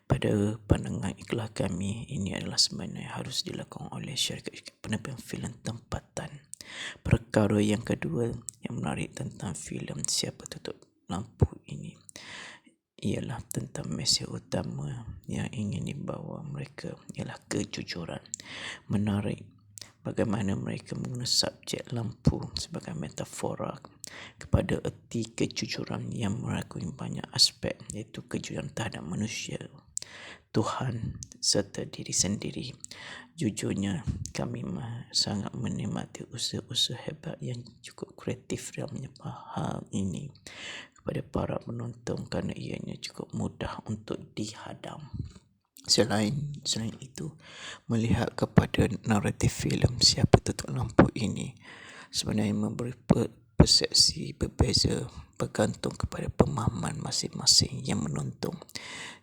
Pada pandangan ikhlas kami, ini adalah sebenarnya harus dilakukan oleh syarikat penerbit filem tempatan. Perkara yang kedua yang menarik tentang filem Siapa Tutup Lampu ini ialah tentang mesej utama yang ingin dibawa mereka ialah kejujuran. Menarik bagaimana mereka menggunakan subjek lampu sebagai metafora kepada erti kejujuran yang merangkumi banyak aspek, iaitu kejujuran terhadap manusia, Tuhan serta diri sendiri. Jujurnya kami sangat menikmati usaha-usaha hebat yang cukup kreatif dalam menyebar hal ini kepada para penonton kerana ianya cukup mudah untuk dihadam. Selain itu, melihat kepada naratif filem Siapa Tutup Lampu ini sebenarnya memberi persepsi berbeza bergantung kepada pemahaman masing-masing yang menonton.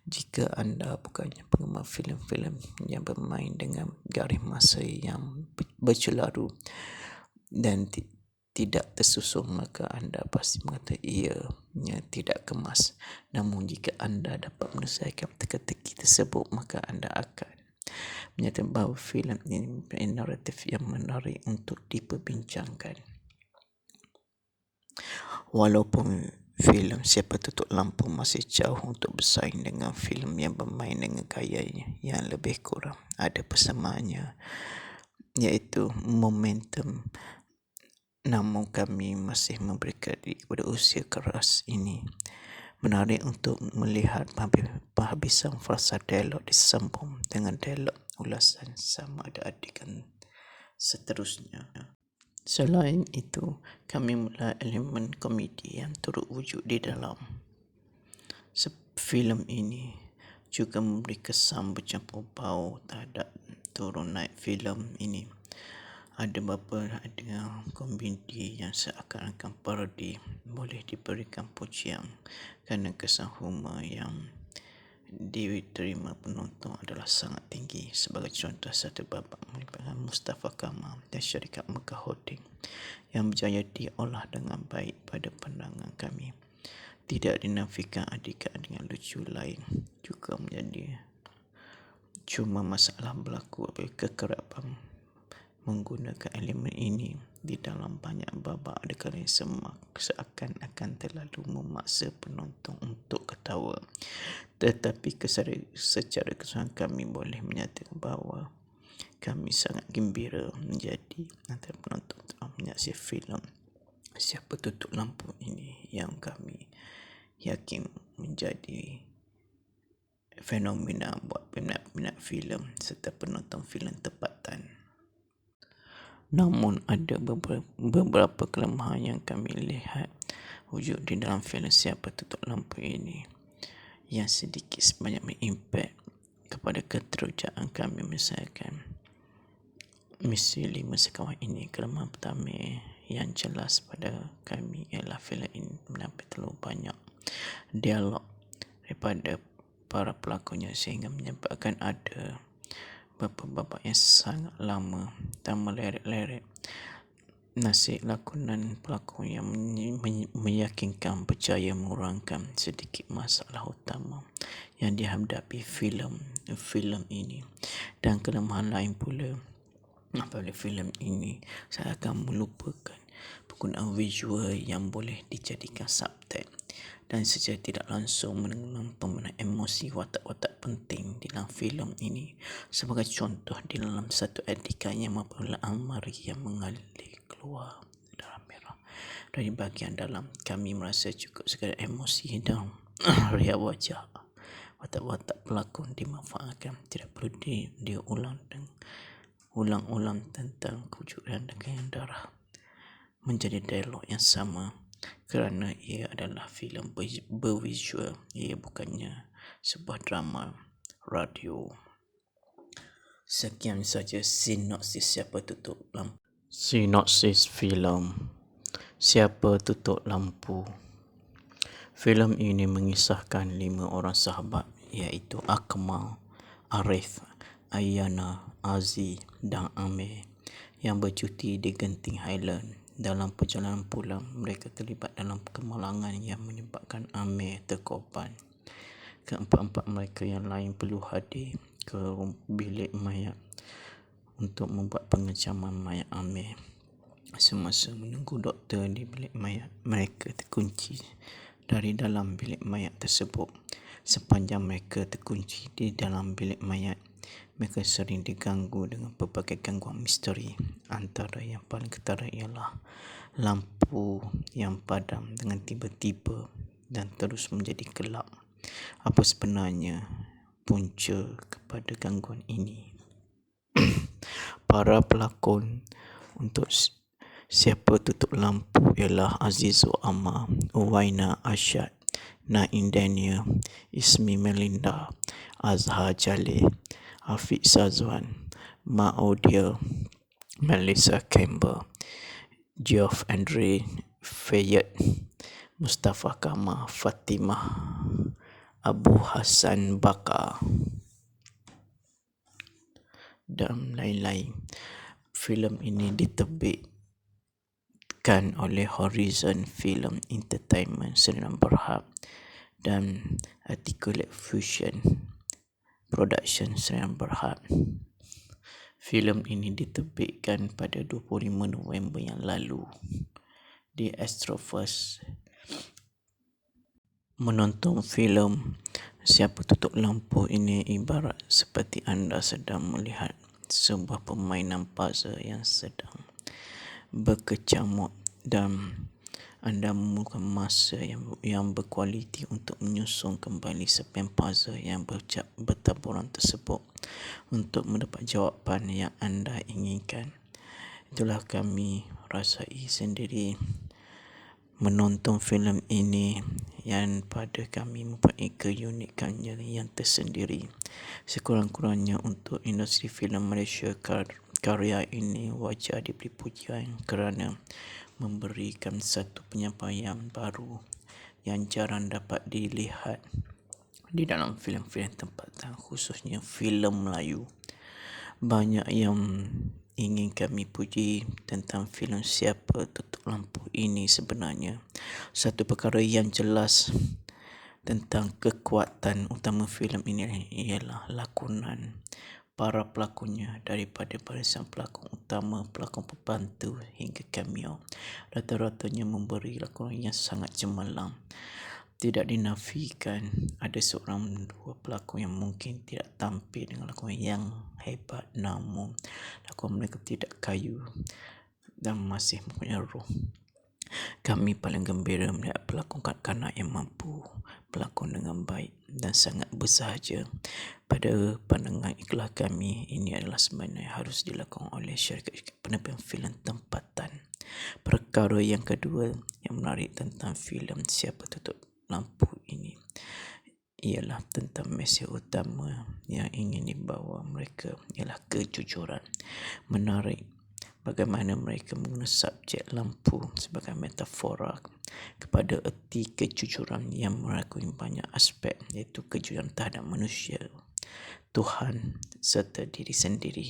Jika anda bukannya penggemar filem-filem yang bermain dengan garis masa yang bercelaru dan tidak tersusun, maka anda pasti mengatakan ianya tidak kemas. Namun jika anda dapat menyelesaikan teka-teki tersebut, maka anda akan menyatakan bahawa filem ini mempunyai naratif yang menarik untuk diperbincangkan. Walaupun filem Siapa Tutup Lampu masih jauh untuk bersaing dengan filem yang bermain dengan gayanya yang lebih kurang ada persamaannya, iaitu momentum, namun kami masih memberi kredit kepada usia keras ini. Menarik untuk melihat penghabisan frasa dialog disambung dengan dialog ulasan sama ada adegan seterusnya. Selain itu, kami melihat elemen komedi yang turut wujud di dalam filem ini juga memberi kesan bercampur bau terhadap turun naik filem ini. Ada beberapa adegan komedi yang seakan-akan parodi boleh diberikan pujian kerana kesan humor yang diterima penonton adalah sangat tinggi. Sebagai contoh, satu babak melibatkan Mustafa Kamal dan syarikat Mekah Holding yang berjaya diolah dengan baik pada pandangan kami. Tidak dinafikan adegan-adegan lucu lain juga menjadi cuma masalah berlaku apabila kekerapan menggunakan elemen ini di dalam banyak babak adegan yang seakan-akan terlalu memaksa penonton untuk ketawa. Tetapi secara keseluruhan kami boleh menyatakan bahawa kami sangat gembira menjadi antara penonton telah menyaksikan filem Siapa Tutup Lampu ini yang kami yakin menjadi fenomena buat peminat-peminat filem serta penonton filem tempatan. Namun ada beberapa kelemahan yang kami lihat wujud di dalam filem Siapa Tutup Lampu ini yang sedikit sebanyak mengimpact kepada keterujaan kami. Misalkan misi 5 sekawan ini, kelemahan pertama yang jelas pada kami ialah filem ini menampilkan terlalu banyak dialog daripada para pelakonnya sehingga menyebabkan ada beberapa babak yang sangat lama dan meleret-leret. Nasib lakonan pelakon yang meyakinkan berjaya mengurangkan sedikit masalah utama yang dihadapi filem ini. Dan kelemahan lain pula apabila filem ini saya akan melupakan penggunaan visual yang boleh dijadikan subtext dan secara tidak langsung mengenang pemenang emosi watak-watak penting di dalam filem ini. Sebagai contoh, di dalam satu adegan yang apabila almari yang mengalir keluar darah merah dari bahagian dalam, kami merasa cukup sekadar emosi dan riak wajah watak-watak pelakon dimanfaatkan. Tidak perlu diulang dan ulang-ulang tentang kewujudan dengan darah menjadi dialog yang sama kerana ia adalah filem bervisual, ia bukannya sebuah drama radio. Sekian saja sinopsis Siapa Tutup Lampu. Sinopsis filem Siapa Tutup Lampu. Filem ini mengisahkan 5 orang sahabat iaitu Akmal, Arif, Ayana, Aziz dan Amir yang bercuti di Genting Highland. Dalam perjalanan pulang, mereka terlibat dalam kemalangan yang menyebabkan Amir terkorban. Keempat-empat mereka yang lain perlu hadir ke bilik mayat untuk membuat pengecaman mayat Amir. Semasa menunggu doktor di bilik mayat, mereka terkunci dari dalam bilik mayat tersebut. Sepanjang mereka terkunci di dalam bilik mayat, mereka sering diganggu dengan berbagai gangguan misteri. Antara yang paling ketara ialah lampu yang padam dengan tiba-tiba dan terus menjadi gelap. Apa sebenarnya punca kepada gangguan ini? Para pelakon untuk Siapa Tutup Lampu ialah Azizu Amar, Uwaina Ashad, Naim Daniel, Ismi Melinda, Azhar Jalil, Afiq Sazwan, Ma'odia, Melissa Campbell, Geoff Andre Fayette, Mustafa Kamal, Fatimah, Abu Hassan Bakar dan lain-lain. Filem ini diterbitkan oleh Horizon Film Entertainment Sdn Bhd dan Articulate Fusion Production Sdn Bhd. Filem ini diterbitkan pada 25 November yang lalu di Astroverse. Menonton filem Siapa Tutup Lampu ini ibarat seperti anda sedang melihat sebuah permainan puzzle yang sedang berkecamuk dan anda memerlukan masa yang berkualiti untuk menyusun kembali serpihan puzzle yang bertaburan tersebut untuk mendapat jawapan yang anda inginkan. Itulah kami rasai sendiri menonton filem ini yang pada kami mempunyai keunikannya yang tersendiri. Sekurang-kurangnya untuk industri filem Malaysia, karya ini wajar diberi pujian kerana memberikan satu penyampaian baru yang jarang dapat dilihat di dalam filem-filem tempatan, khususnya filem Melayu. Banyak yang ingin kami puji tentang filem Siapa Tutup Lampu ini sebenarnya. Satu perkara yang jelas tentang kekuatan utama filem ini ialah lakonan para pelakonnya, daripada barisan pelakon utama, pelakon pembantu hingga cameo. Rata-ratanya memberi lakonan yang sangat cemerlang. Tidak dinafikan ada seorang dua pelakon yang mungkin tidak tampil dengan lakonan yang hebat, namun lakon mereka tidak kayu dan masih mempunyai roh. Kami paling gembira melihat pelakon kanak-kanak yang mampu pelakon dengan baik dan sangat bersahaja. Pada pandangan ikhlas kami, ini adalah sebenarnya harus dilakukan oleh syarikat penerbit filem tempatan. Perkara yang kedua yang menarik tentang filem Siapa Tutup Lampu ini ialah tentang mesej utama yang ingin dibawa mereka ialah kejujuran. Menarik bagaimana mereka menggunakan subjek lampu sebagai metafora kepada erti kejujuran yang mengakui banyak aspek, iaitu kejujuran terhadap manusia, Tuhan serta diri sendiri.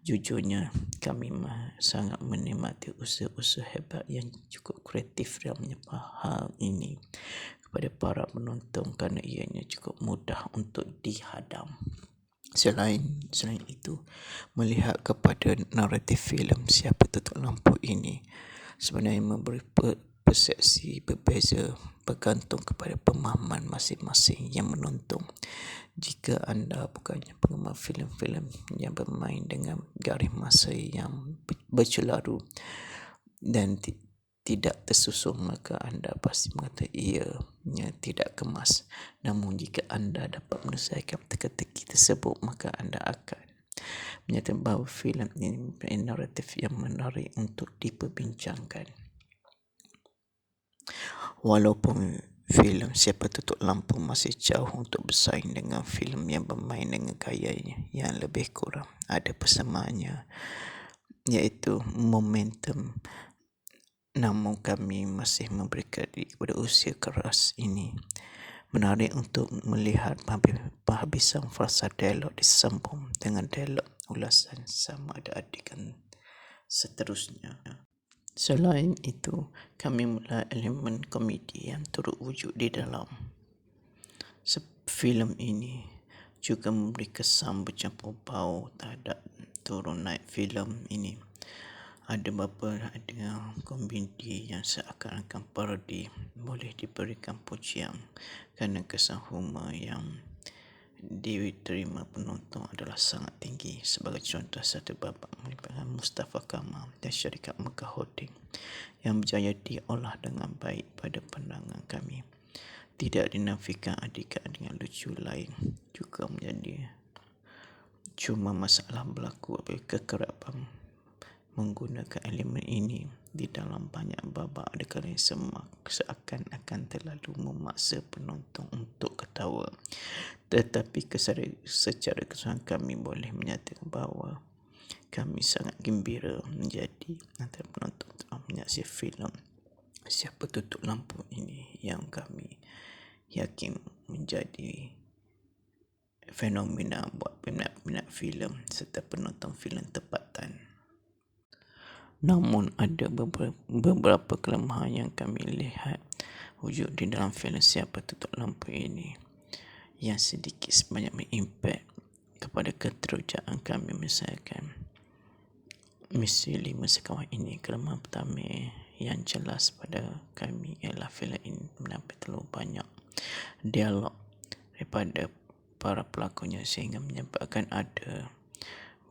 Jujurnya kami sangat menikmati usaha-usaha hebat yang cukup kreatif dalam menyebar hal ini kepada para penonton kerana ianya cukup mudah untuk dihadam. Selain itu, melihat kepada naratif filem Siapa Tutup Lampu ini sebenarnya memberi persepsi berbeza bergantung kepada pemahaman masing-masing yang menonton. Jika anda bukannya penggemar filem-filem yang bermain dengan garis masa yang bercelaru dan tidak tersusun, maka anda pasti mengatakan ianya tidak kemas. Namun jika anda dapat menyelesaikan teka-teki tersebut, maka anda akan menyatakan bahawa filem ini mempunyai naratif yang menarik untuk diperbincangkan. Walaupun filem Siapa Tutup Lampu masih jauh untuk bersaing dengan filem yang bermain dengan gayanya yang lebih kurang ada persamaannya, iaitu momentum, namun kami masih memberi kredit kepada usaha keras ini. Menarik untuk melihat penghabisan frasa dialog disambung dengan dialog ulasan sama ada adegan seterusnya. Selain itu, kami melihat elemen komedi yang turut wujud di dalam filem ini juga memberi kesan bercampur bau terhadap turun naik filem ini. Ada beberapa adegan komedi yang seakan-akan parodi boleh diberikan pujian kerana kesan humor yang diterima penonton adalah sangat tinggi. Sebagai contoh, satu babak melibatkan Mustafa Kamal dan syarikat Mekah Holding yang berjaya diolah dengan baik pada pandangan kami. Tidak dinafikan adegan lucu lain juga menjadi cuma masalah berlaku apabila kekerapan menggunakan elemen ini di dalam banyak babak adegan yang seakan-akan terlalu memaksa penonton untuk ketawa. Tetapi secara keseluruhan kami boleh menyatakan bahawa kami sangat gembira menjadi antara penonton telah menyaksikan filem Siapa Tutup Lampu ini yang kami yakin menjadi fenomena buat peminat-peminat filem serta penonton filem tempatan. Namun ada beberapa kelemahan yang kami lihat wujud di dalam filem Siapa Tutup Lampu ini yang sedikit sebanyak mengimpact kepada keterujaan kami menyelesaikan. Misi 5 sekawan ini, kelemahan pertama yang jelas pada kami ialah filem ini mendapat terlalu banyak dialog daripada para pelakonnya sehingga menyebabkan ada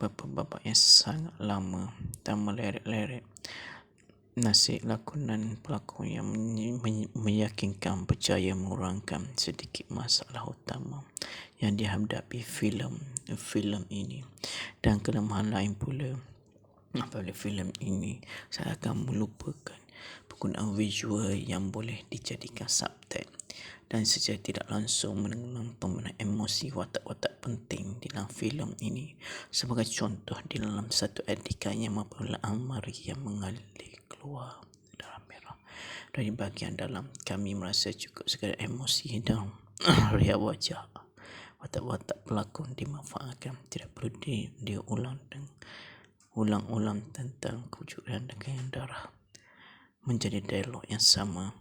beberapa babak yang sangat lama dan meleret-leret. Nasib lakonan pelakon yang meyakinkan percaya mengurangkan sedikit masalah utama yang dihadapi filem ini. Dan kelemahan lain pula, apabila filem ini saya akan melupakan penggunaan visual yang boleh dijadikan subtext dan secara tidak langsung menenggelam pemenang emosi watak-watak penting di dalam filem ini. Sebagai contoh, di dalam satu adegan yang apabila Amari yang mengalir keluar darah merah dari bahagian dalam, kami merasa cukup sekadar emosi dan riak wajah watak-watak pelakon dimanfaatkan. Tidak perlu diulang dan ulang-ulang tentang kewujudan dengan darah menjadi dialog yang sama,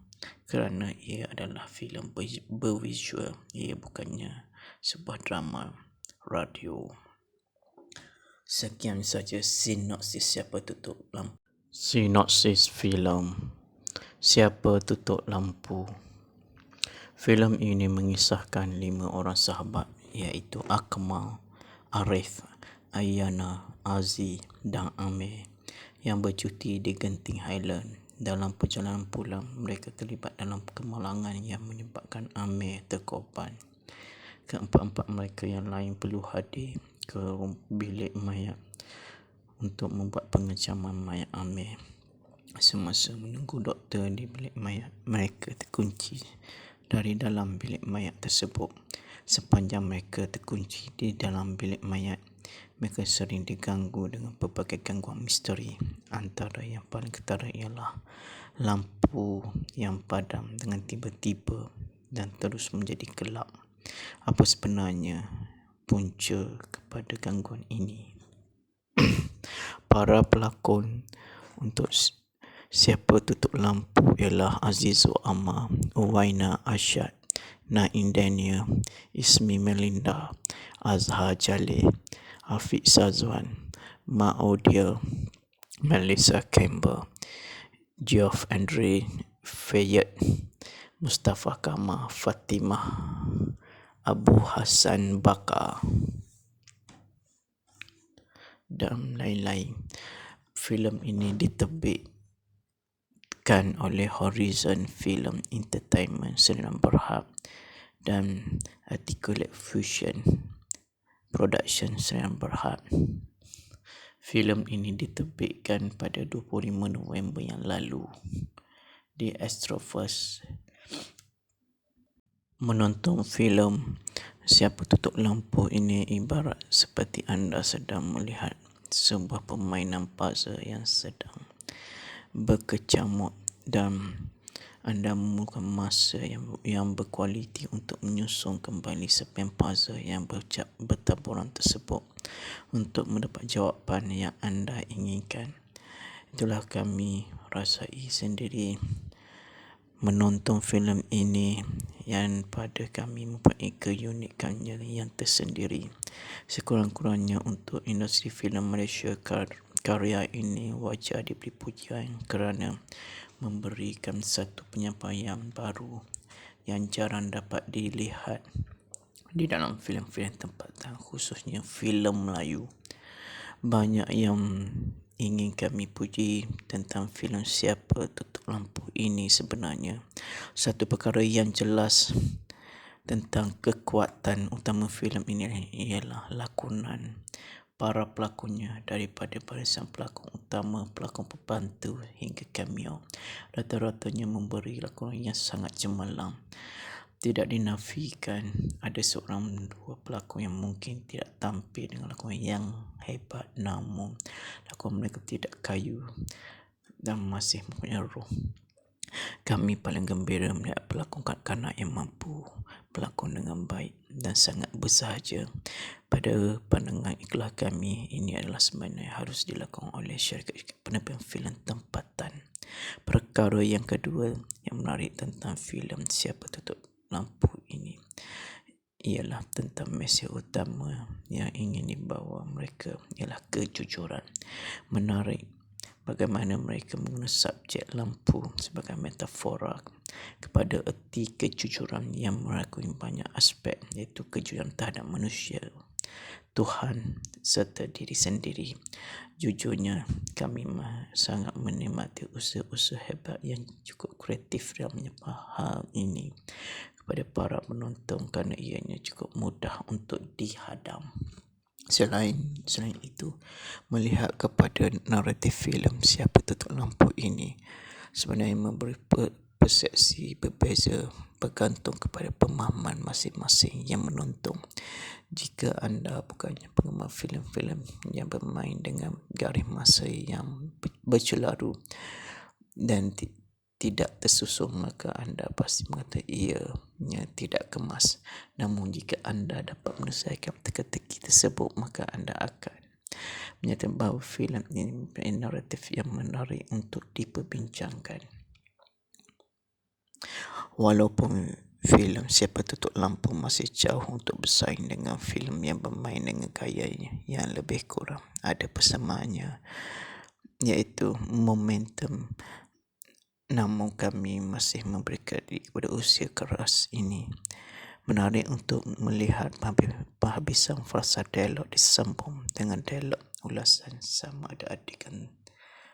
kerana ia adalah filem bervisual, ia bukannya sebuah drama radio. Sekian saja sinopsis Siapa Tutup Lampu. Sinopsis filem Siapa Tutup Lampu. Filem ini mengisahkan 5 orang sahabat, iaitu Akmal, Arif, Ayana, Aziz dan Amir yang bercuti di Genting Highland. Dalam perjalanan pulang, mereka terlibat dalam kemalangan yang menyebabkan Amir terkorban. Keempat-empat mereka yang lain perlu hadir ke bilik mayat untuk membuat pengecaman mayat Amir. Semasa menunggu doktor di bilik mayat, mereka terkunci dari dalam bilik mayat tersebut. Sepanjang mereka terkunci di dalam bilik mayat, mereka sering diganggu dengan pelbagai gangguan misteri. Antara yang paling ketara ialah lampu yang padam dengan tiba-tiba dan terus menjadi gelap. Apa sebenarnya punca kepada gangguan ini? Para pelakon untuk Siapa Tutup Lampu ialah Azizul Amar, Uwaina Ashad, Naim Daniel, Ismi Melinda, Azhar Jalil, Afiq Sazwan, Mak Odia, Melissa Campbell, Geoff Andre Fayette, Mustafa Kamal, Fatimah, Abu Hassan Bakar dan lain-lain. Filem ini diterbitkan oleh Horizon Film Entertainment Sdn Bhd dan Articulate Fusion Production Sdn Bhd. Filem ini diterbitkan pada 25 November yang lalu di Astroverse. Menonton filem Siapa Tutup Lampu ini ibarat seperti anda sedang melihat sebuah permainan puzzle yang sedang berkecamuk dan anda memerlukan masa yang berkualiti untuk menyusun kembali serpihan puzzle yang bertaburan tersebut untuk mendapat jawapan yang anda inginkan. Itulah kami rasai sendiri menonton filem ini yang pada kami mempunyai keunikannya yang tersendiri. Sekurang-kurangnya untuk industri filem Malaysia, karya ini wajar diberi pujian kerana memberikan satu penyampaian baru yang jarang dapat dilihat di dalam filem-filem tempatan, khususnya filem Melayu. Banyak yang ingin kami puji tentang filem Siapa Tutup Lampu ini sebenarnya. Satu perkara yang jelas tentang kekuatan utama filem ini ialah lakonan para pelakonnya, daripada barisan pelakon utama, pelakon pembantu hingga cameo. Rata-ratanya memberi lakonan yang sangat cemerlang. Tidak dinafikan ada seorang dua pelakon yang mungkin tidak tampil dengan lakonan yang hebat, namun lakonan mereka tidak kayu dan masih mempunyai roh. Kami paling gembira melihat pelakon kanak-kanak yang mampu pelakon dengan baik dan sangat bersahaja. Pada pandangan ikhlas kami, ini adalah sebenarnya harus dilakukan oleh syarikat penerbit filem tempatan. Perkara yang kedua yang menarik tentang filem Siapa Tutup Lampu ini ialah tentang mesej utama yang ingin dibawa mereka ialah kejujuran. Menarik bagaimana mereka menggunakan subjek lampu sebagai metafora kepada erti kejujuran yang merangkumi banyak aspek, iaitu kejujuran terhadap manusia, Tuhan serta diri sendiri. Jujurnya, kami sangat menikmati usaha-usaha hebat yang cukup kreatif dalam hal ini kepada para penonton kerana ianya cukup mudah untuk dihadam. Selain itu, melihat kepada naratif filem Siapa Tutup Lampu ini sebenarnya memberi persepsi berbeza bergantung kepada pemahaman masing-masing yang menonton. Jika anda bukannya penggemar filem-filem yang bermain dengan garis masa yang bercelaru dan tidak tersusun, maka anda pasti mengatakan ianya tidak kemas. Namun jika anda dapat menyelesaikan teka-teki tersebut, maka anda akan menyatakan bahawa filem ini mempunyai naratif yang menarik untuk diperbincangkan. Walaupun filem Siapa Tutup Lampu masih jauh untuk bersaing dengan filem yang bermain dengan gayanya yang lebih kurang ada persamaannya, iaitu momentum. Namun kami masih memberi kredit kepada usia keras ini. Menarik untuk melihat penghabisan frasa dialog disambung dengan dialog ulasan sama ada adegan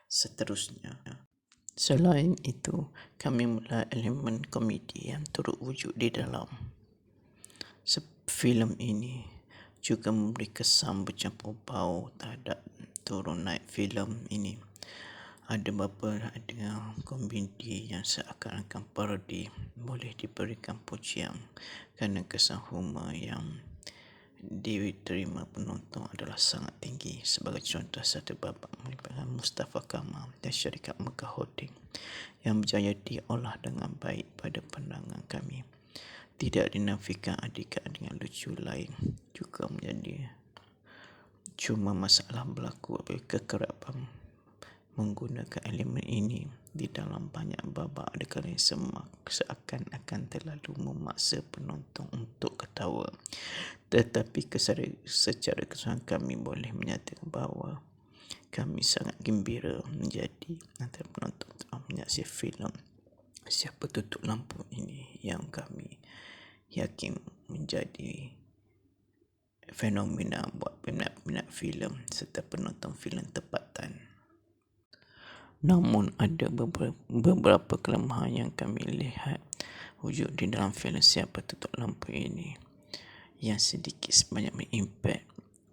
seterusnya. Selain itu, kami melihat elemen komedi yang turut wujud di dalam filem ini juga memberi kesan bercampur bau terhadap turun naik filem ini. Ada beberapa adegan komedi yang seakan-akan parodi boleh diberikan pujian kerana kesan humor yang diterima penonton adalah sangat tinggi. Sebagai contoh, satu babak melibatkan Mustafa Kamal dan syarikat Mekah Holding yang berjaya diolah dengan baik pada pandangan kami. Tidak dinafikan adegan-adegan lucu lain juga menjadi cuma masalah berlaku apabila kekerapan menggunakan elemen ini di dalam banyak babak adegan yang seakan-akan terlalu memaksa penonton untuk ketawa. Tetapi secara keseluruhan kami boleh menyatakan bahawa kami sangat gembira menjadi antara penonton telah menyaksikan filem Siapa Tutup Lampu ini yang kami yakin menjadi fenomena buat peminat-peminat filem serta penonton filem tempatan. Namun ada beberapa kelemahan yang kami lihat wujud di dalam filem Siapa Tutup Lampu ini yang sedikit sebanyak mengimpact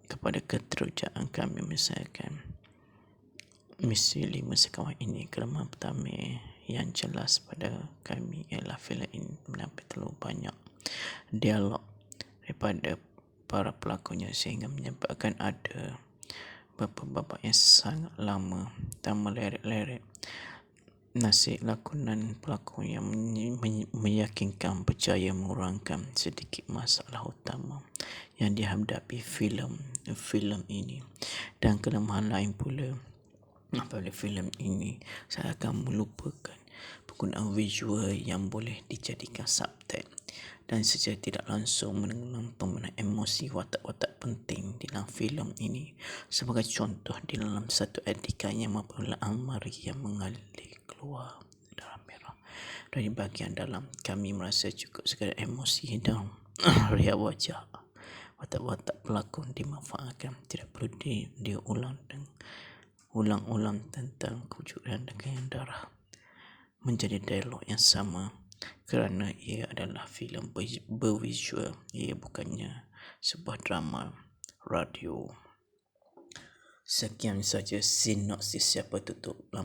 kepada keterujaan kami menyelesaikan misi 5 sekawan ini. Kelemahan pertama yang jelas pada kami ialah filem ini mendapat terlalu banyak dialog daripada para pelakonnya sehingga menyebabkan ada beberapa babak yang sangat lama dan meleret-leret. Nasib lakonan pelakon yang meyakinkan berjaya mengurangkan sedikit masalah utama yang dihadapi filem ini. Dan kelemahan lain pula apabila filem ini saya akan melupakan penggunaan visual yang boleh dijadikan subtext dan secara tidak langsung menenggelam pemenang emosi watak-watak penting di dalam filem ini. Sebagai contoh, di dalam satu adegan yang apabila Almari yang mengalir keluar darah merah dari bahagian dalam, kami merasa cukup sekadar emosi dan riak wajah watak-watak pelakon dimanfaatkan. Tidak perlu diulang-ulang tentang kejujuran dan darah menjadi dialog yang sama kerana ia adalah filem bervisual, ia bukannya sebuah drama radio. Sekian saja sinopsis Siapa Tutup Lampu.